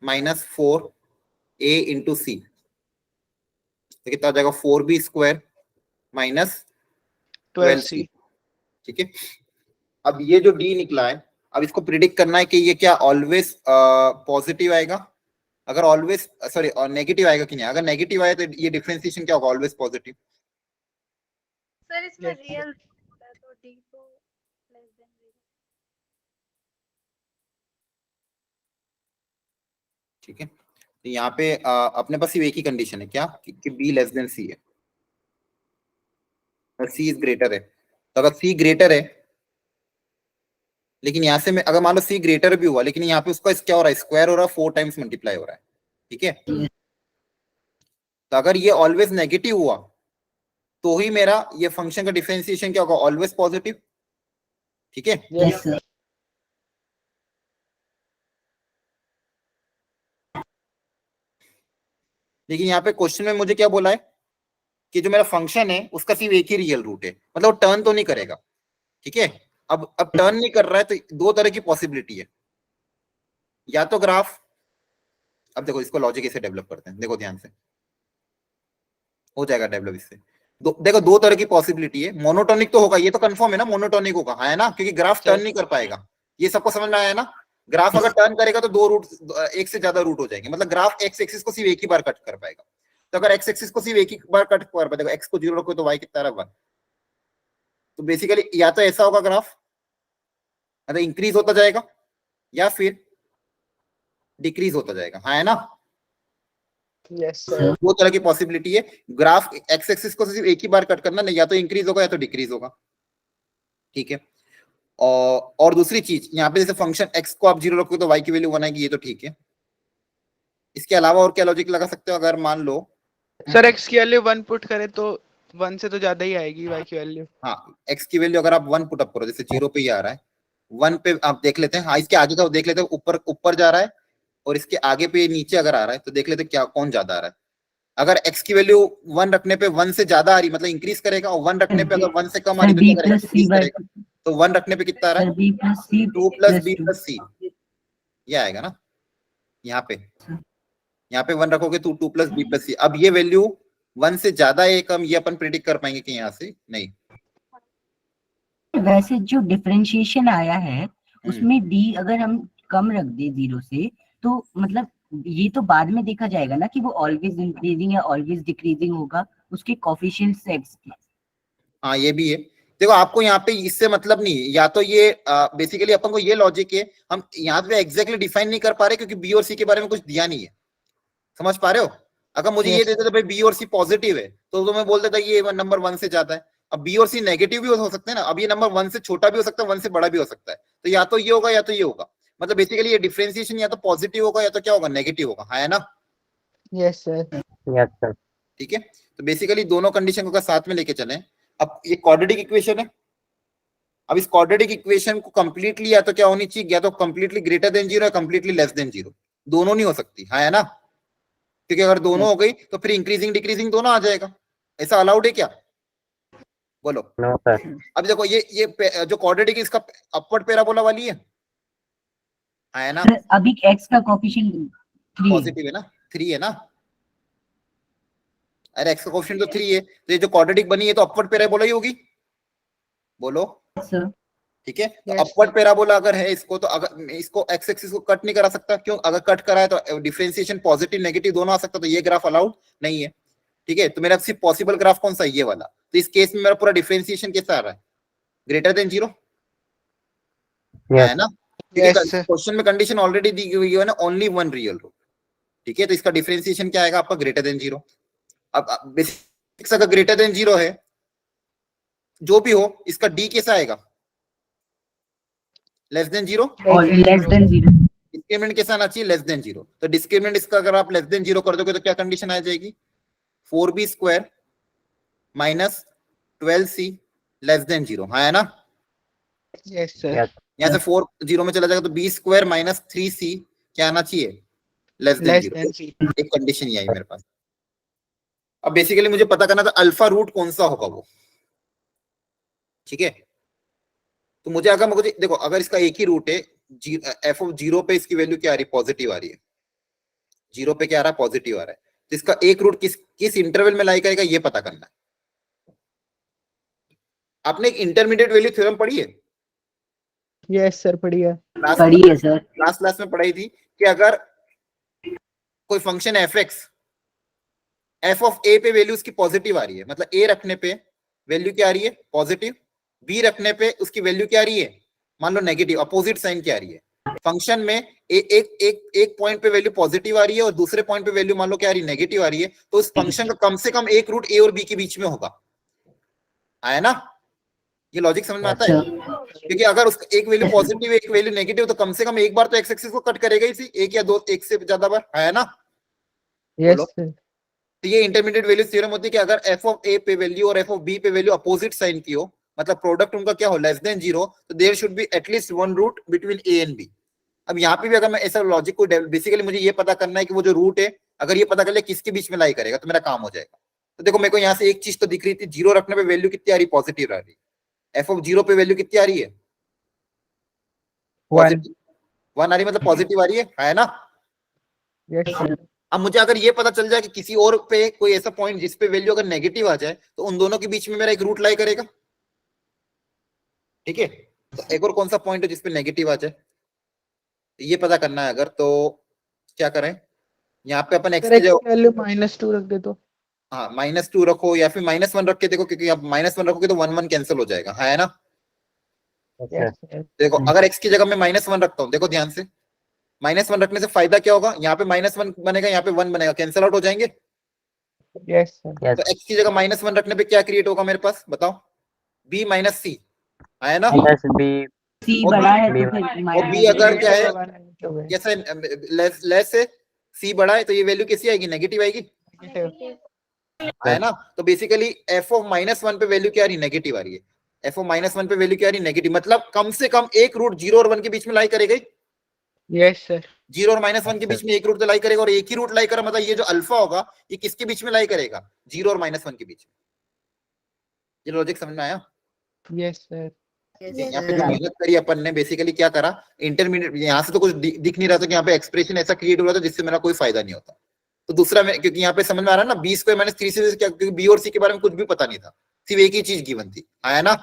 B: minus 4a into c, तो कितना हो जाएगा? 4b square minus 12c,
A: 12c।
B: ठीक है। अब ये जो d निकला है, अब इसको प्रिडिक्ट करना है कि ये क्या ऑलवेज पॉजिटिव आएगा, अगर ऑलवेज सॉरी नेगेटिव आएगा कि नहीं। अगर नेगेटिव आए तो ये डिफरेंशिएशन क्या होगा? Always positive.
H: सर इसमें
A: Yes, sir.
H: रियल होता है तो डी तो लेस देन 0।
B: ठीक है, तो यहाँ पे अपने पास सिर्फ एक ही कंडीशन है, क्या? कि b लेस देन c है, और c इज ग्रेटर है। तो अगर c ग्रेटर है, लेकिन यहाँ से मैं अगर मान लो c ग्रेटर भी हुआ, लेकिन यहाँ पे उसका क्या हो रहा है? स्क्वायर हो रहा है, 4 टाइम्स मल्टीप्लाई हो रहा है, ठीक है। तो अगर ये ऑलवेज नेगेटिव हुआ, तो ही मेरा ये फंक्शन का डिफरेंशिएशन क्या होगा? ऑलवेज पॉजिटिव, ठीक है।
C: Yes sir.
B: लेकिन यहाँ पे क्वेश्चन में मुझे क्या बोला है कि जो मेरा फंक्शन है उसका सिर्फ एक ही रियल रूट है, मतलब वो टर्न तो नहीं करेगा। ठीक है, अब टर्न नहीं कर रहा है तो दो तरह की पॉसिबिलिटी है, या तो ग्राफ, अब देखो इसको लॉजिक ऐसे डेवलप करते हैं, देखो ध्यान से हो जाएगा डेवलप इससे। देखो दो तरह की पॉसिबिलिटी है, मोनोटोनिक तो होगा, ये तो कंफर्म है ना मोनोटोनिक होगा, है ना, क्योंकि ग्राफ टर्न नहीं कर पाएगा, ये सबको समझ में आया ना। ग्राफ अगर टर्न करेगा तो दो रूट, एक से ज्यादा रूट हो जाएंगे, मतलब ग्राफ एक्स एक्सिस को सिर्फ एक ही बार कट कर पाएगा। तो अगर एक्स एक्सिस को सिर्फ एक ही बार कट कर पाएगा, एक्स को 0 रखो तो वाई कितना रहा 1, तो बेसिकली या तो ऐसा होगा ग्राफ, मतलब इंक्रीज होता जाएगा या फिर डिक्रीज होता जाएगा, है ना।
A: Yes sir.
B: दो तरह की पॉसिबिलिटी है, ग्राफ एक्स एक्सिस को सिर्फ एक ही बार कट करना, नहीं या तो इंक्रीज होगा या तो डिक्रीज होगा। ठीक है, और दूसरी चीज यहाँ पे जैसे फंक्शन x को आप 0 रखोगे तो y की वैल्यू 1 आएगी, ये तो ठीक है। इसके अलावा और क्या लॉजिक लगा सकते हो, अगर मान लो
A: सर x की वैल्यू 1 पुट करें तो 1 से तो ज्यादा ही आएगी y की वैल्यू।
B: हाँ, x की वैल्यू अगर आप 1 पुट अप करो, जैसे 0 पे ही आ रहा है, 1 पे आप देख लेते हैं, हाँ इसके आगे का देख लेते हैं, ऊपर ऊपर जा रहा है और इसके आगे पे नीचे अगर आ रहा है तो देख लेते हैं क्या कौन ज्यादा आ रहा है। अगर x की वैल्यू 1 रखने पे 1 से ज्यादा आ रही मतलब इंक्रीज करेगा, और 1 रखने पे अगर 1 से कम आ रही तो क्या करेगा, डिक्रीज करेगा। तो 1 रखने पे कितना आ रहा है, 2 + b + c, ये आएगा ना। यहाँ पे 1 रखोगे तो 2 + b + c। अब ये वैल्यू 1 से ज्यादा है कम, ये अपन प्रेडिक्ट कर पाएंगे कि यहाँ से नहीं।
C: वैसे जो डिफरेंशिएशन आया है उसमें d अगर हम कम रख दे 0 से तो मतलब ये तो बाद में देखा जाएगा ना कि वो ऑलवेज इंक्रीजिंग या ऑलवेज डिक्रीजिंग होगा, उसके कोफिशिएंट सेट्स के।
B: हाँ ये भी है। देखो आपको यहाँ पे इससे मतलब नहीं है, या तो ये बेसिकली अपन को ये लॉजिक है, हम यहाँ पे एग्जैक्टली डिफाइन नहीं कर पा रहे क्योंकि बी और सी के बारे में कुछ दिया नहीं है, समझ पा रहे हो। अगर मुझे ये देते तो भाई बी और सी पॉजिटिव है तो मैं बोल देता ये नंबर 1 से ज्यादा है। अब बी और सी नेगेटिव भी हो सकते हैं ना, अब ये नंबर 1 से छोटा भी हो सकता है, 1 से बड़ा भी हो सकता है, तो या तो ये होगा या तो ये होगा, मतलब बेसिकली ये डिफरेंशिएशन या तो पॉजिटिव होगा या तो क्या होगा, नेगेटिव होगा, है ना।
A: Yes sir.
E: Yes sir.
B: ठीक है, तो बेसिकली दोनों कंडीशन को साथ में लेके चले। अब ये क्वाड्रेटिक इक्वेशन है, अब इस क्वाड्रेटिक इक्वेशन को कंप्लीटली या तो क्या होनी चाहिए, या तो कंप्लीटली ग्रेटर देन 0 या कंप्लीटली लेस देन 0, दोनों नहीं हो सकती, है ना। क्योंकि अगर दोनों हो गई तो फिर इंक्रीजिंग डिक्रीजिंग दोनों आ जाएगा, ऐसा अलाउड है क्या, बोलो।
E: No sir.
B: अब देखो ये जो क्वाड्रेटिक इसका अपवर्ड पैराबोला वाली है ना।
C: अभी x का कोफिशिएंट 3
B: पॉजिटिव है ना, 3 है ना। अरे x का कोफिशिएंट तो 3 है, तो ये जो क्वाड्रेटिक बनी है तो अपवर्ड पैराबोला ही होगी, बोलो। ठीक है, तो अपवर्ड पैराबोला अगर है इसको, तो अगर इसको एक्स एक्सिस को कट नहीं करा सकता, क्यों, अगर कट करा है तो डिफरेंशिएशन पॉजिटिव नेगेटिव दोनों आ सकता, तो ये ग्राफ अलाउड नहीं है। ठीक है, तो मेरा सिर्फ पॉसिबल ग्राफ कौन सा, ये वाला। तो इस केस में मेरा पूरा डिफरेंशिएशन कैसा आ रहा है, ग्रेटर देन 0, है ना। क्वेश्चन में कंडीशन ऑलरेडी दी हुई है ना, ओनली 1 रियल रूट। ठीक है, तो इसका डिफरेंशिएशन क्या आएगा आपका, ग्रेटर देन 0। अब बेसिक्स अगर ग्रेटर देन 0 है, जो भी हो, इसका डी कैसा आएगा, लेस देन 0
C: और लेस देन 0।
B: डिस्क्रिमिनेंट कैसा आना चाहिए, लेस देन 0। तो डिस्क्रिमिनेंट इसका अगर आप लेस देन 0 कर दोगे तो क्या कंडीशन आ जाएगी, 4b² - 12c लेस देन 0, है ना।
A: Yes sir.
B: यहाँ से 4 0 में चला जाएगा तो b² - 3c क्या आना चाहिए, लेस देन 0। एक कंडीशन ये आई मेरे पास। अब बेसिकली मुझे पता करना था अल्फा रूट कौन सा होगा वो। ठीक है, तो मुझे देखो अगर इसका एक ही रूट है, f(0) पे इसकी वैल्यू क्या आ रही है, पॉजिटिव आ रही है, 0 पे क्या आ रहा है, पॉजिटिव आ रहा है, तो इसका एक रूट किस इंटरवल में लाई करेगा ये पता करना है। आपने एक इंटरमीडिएट वैल्यू थ्योरम पढ़ी है,
A: यस सर, बढ़िया
C: पढ़िए सर।
B: लास्ट क्लास में पढ़ाई थी कि अगर कोई फंक्शन f ऑफ a पे वैल्यू उसकी पॉजिटिव आ रही है, मतलब a रखने पे वैल्यू क्या आ रही है, पॉजिटिव, b रखने पे उसकी वैल्यू क्या आ रही है, मान लो नेगेटिव, अपोजिट साइन क्या आ रही है। फंक्शन में एक पॉइंट पे वैल्यू पॉजिटिव आ रही है और दूसरे पॉइंट पे वैल्यू मान लो क्या आ रही है, नेगेटिव आ रही है, तो उस फंक्शन का कम से कम एक रूट a और b के बीच में होगा, है ना। ये लॉजिक समझ में आता है, क्योंकि अगर उसका एक वैल्यू पॉजिटिव एक वैल्यू नेगेटिव तो कम से कम एक बार तो एक्स एक्सिस को कट करेगा ही, एक या दो, एक से ज्यादा बार, है ना।
A: Yes sir.
B: तो ये इंटरमीडिएट वैल्यू थ्योरम होती है कि अगर f ऑफ a पे वैल्यू और f ऑफ b पे वैल्यू अपोजिट साइन की हो, मतलब प्रोडक्ट उनका क्या हो, लेस देन 0, तो there should be at least 1 root between a and b। अब यहाँ पे भी अगर मैं ऐसा लॉजिक को बेसिकली मुझे ये पता करना है कि वो जो रूट है अगर ये पता कर लिया किसके बीच में लाई करेगा तो मेरा काम हो जाएगा। तो देखो मेरे को यहाँ से एक चीज तो दिख रही थी, जीरो रखने पे वैल्यू कितनी आ रही, पॉजिटिव आ रही। एफ ऑफ जीरो पे वैल्यू कितनी आ रही है, 1 आ रही, मतलब पॉजिटिव आ रही है ना। अब मुझे अगर ये पता चल जाए कि किसी और पे कोई ऐसा पॉइंट जिस पे वैल्यू अगर नेगेटिव आ जाए तो उन दोनों के बीच में मेरा एक रूट लाई करेगा, ठीक है। तो एक और कौन सा पॉइंट है जिसपे नेगेटिव आ जाए, ये पता करना है अगर, तो क्या करें, यहाँ पे अपन एक्स की जगह
A: वैल्यू -2 रख दे तो।
B: हाँ -2 रखो या फिर -1 रख के देखो, क्योंकि आप -1 रखोगे तो 1 1 कैंसिल हो जाएगा, है ना। देखो अगर x की जगह मैं -1 रखता हूँ, देखो ध्यान से, -1 रखने से फायदा क्या होगा, यहाँ पे -1 बनेगा, यहाँ पे 1 बनेगा, कैंसिल आउट हो जाएंगे। तो x की जगह -1 रखने पे क्या क्रिएट होगा मेरे पास, बताओ, b - c, है ना।
C: C बड़ा है तो फिर
B: और b अगर क्या है, कैसा लेस है, c बड़ा है तो ये वैल्यू कैसी आएगी, नेगेटिव आएगी, है ना। तो बेसिकली f ऑफ -1 पे वैल्यू क्या आ रही, नेगेटिव आ रही है। f ऑफ -1 पे वैल्यू क्या आ रही, नेगेटिव, मतलब कम से कम एक रूट 0 और 1 के बीच में लाई करेगा।
A: Yes sir.
B: 0 और -1 के बीच में एक रूट तो लाई करेगा, और एक ही रूट लाई करेगा, मतलब ये जो अल्फा होगा ये किसके बीच में लाई करेगा, 0 और -1 के बीच में। ये लॉजिक समझ में आया।
A: Yes sir.
B: यहाँ पे जो मेहनत करी अपन ने, बेसिकली क्या करा, इंटरमीडिएट, यहाँ से तो कुछ दिख नहीं रहा था कि यहाँ पे एक्सप्रेशन ऐसा क्रिएट हो रहा था जिससे मेरा कोई फायदा नहीं होता। तो दूसरा क्योंकि यहाँ पे समझ में आ रहा है ना, b² - 3c क्या, क्योंकि b और c के बारे में कुछ भी पता नहीं था, सिर्फ एक ही चीज गिवन थी, है ना।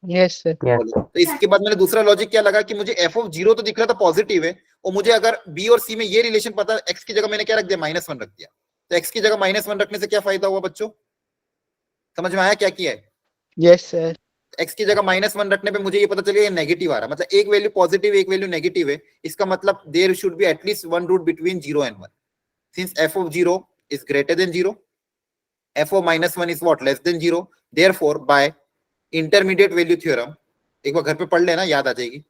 A: Yes sir.
B: तो इसके बाद मैंने दूसरा लॉजिक क्या लगा कि मुझे f ऑफ 0 तो दिख रहा था पॉजिटिव है, और मुझे अगर b और c में ये रिलेशन पता, x की जगह मैंने क्या रख दिया, -1 रख दिया। तो x की जगह -1 रखने से क्या फायदा हुआ बच्चों, समझ में आया क्या किया है।
A: Yes sir.
B: x की जगह -1 रखने पे मुझे ये पता चलेगा ये नेगेटिव आ रहा है, मतलब एक वैल्यू पॉजिटिव एक वैल्यू नेगेटिव है, इसका मतलब there should be at least one root between 0 and 1, since f of 0 is greater than 0, f of -1 is what, less than 0, therefore by intermediate value theorem, एक बार घर पे पढ़ लेना, याद आ जाएगी,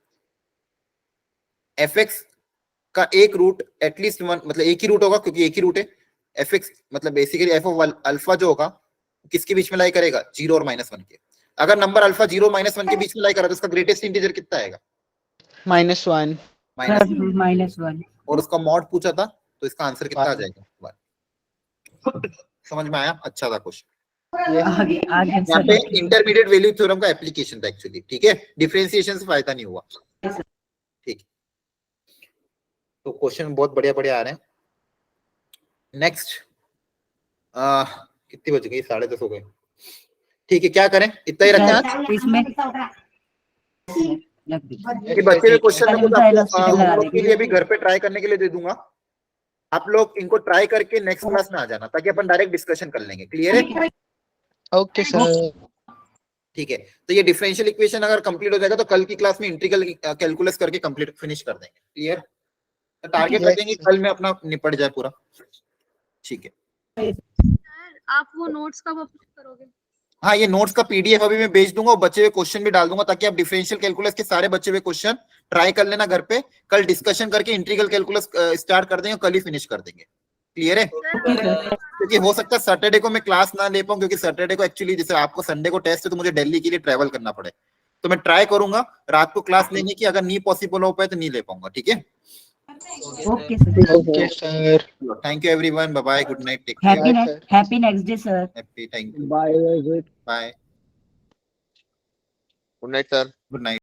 B: fx का एक रूट एटलीस्ट 1, मतलब एक ही रूट होगा, क्योंकि एक ही रूट है, fx मतलब बेसिकली f of अल्फा जो होगा किसके बीच में लाई करेगा, 0 और -1 के। अगर नंबर अल्फा 0 और -1 के बीच में लाई करा तो उसका ग्रेटेस्ट इंटीजर कितना आएगा,
A: -1।
C: -1
B: और उसका मॉड पूछा था तो इसका आंसर कितना आ जाएगा, 1। समझ में आया, अच्छा था क्वेश्चन।
C: आगे
B: यहाँ पे इंटरमीडिएट वैल्यू थ्योरम का एप्लीकेशन था एक्चुअली, ठीक है, डिफरेंशिएशन से फायदा नहीं हुआ, ठीक। तो क्वेश्चन बहुत बढ़िया बढ़िया आ रहे हैं। नेक्स्ट, कितनी बज गई, 10:30 हो गए, ठीक है, क्या करें, इतना ही रखें आज।
C: इसमें
B: कि बच्चे के क्वेश्चन में कुछ आपको होमवर्क के लिए भी घर पे ट्राई करने के लिए दे दूंगा, आप लोग इनको ट्राई करके नेक्स्ट क्लास में आ जाना, ताकि अपन डायरेक्ट डिस्कशन कर लेंगे, क्लियर है।
A: Okay sir.
B: ठीक है, तो ये डिफरेंशियल इक्वेशन अगर कंप्लीट हो जाएगा तो कल की क्लास में इंटीग्रल कैलकुलस करके कंप्लीट फिनिश कर देंगे, क्लियर। तो टारगेट रखेंगे कल में अपना निपट जाए पूरा, ठीक है।
H: सर आप वो नोट्स कब अपलोड करोगे?
B: हाँ, ये नोट्स का पीडीएफ अभी मैं भेज दूंगा और बचे हुए क्वेश्चन भी डाल दूंगा, ताकि आप डिफरेंशियल कैलकुलस के सारे बचे हुए क्वेश्चन ट्राई कर लेना घर पे, कल डिस्कशन करके इंटीग्रल कैलकुलस स्टार्ट कर देंगे, कल ही फिनिश कर देंगे, क्लियर है। क्योंकि हो सकता है सैटरडे को मैं क्लास ना ले पाऊँ, क्योंकि सैटरडे को एक्चुअली जैसे आपको संडे को टेस्ट है तो मुझे दिल्ली के लिए ट्रेवल करना पड़े, तो मैं ट्राई करूंगा रात को क्लास लेने की, अगर नहीं पॉसिबल हो पाए तो नहीं ले पाऊंगा, ठीक है।
C: Okay sir,
A: okay sir.
B: Thank you everyone, bye bye, good night, take
C: happy next day sir.
B: Happy, thank you,
A: bye.
B: Bye,
J: good night sir.
B: Good night.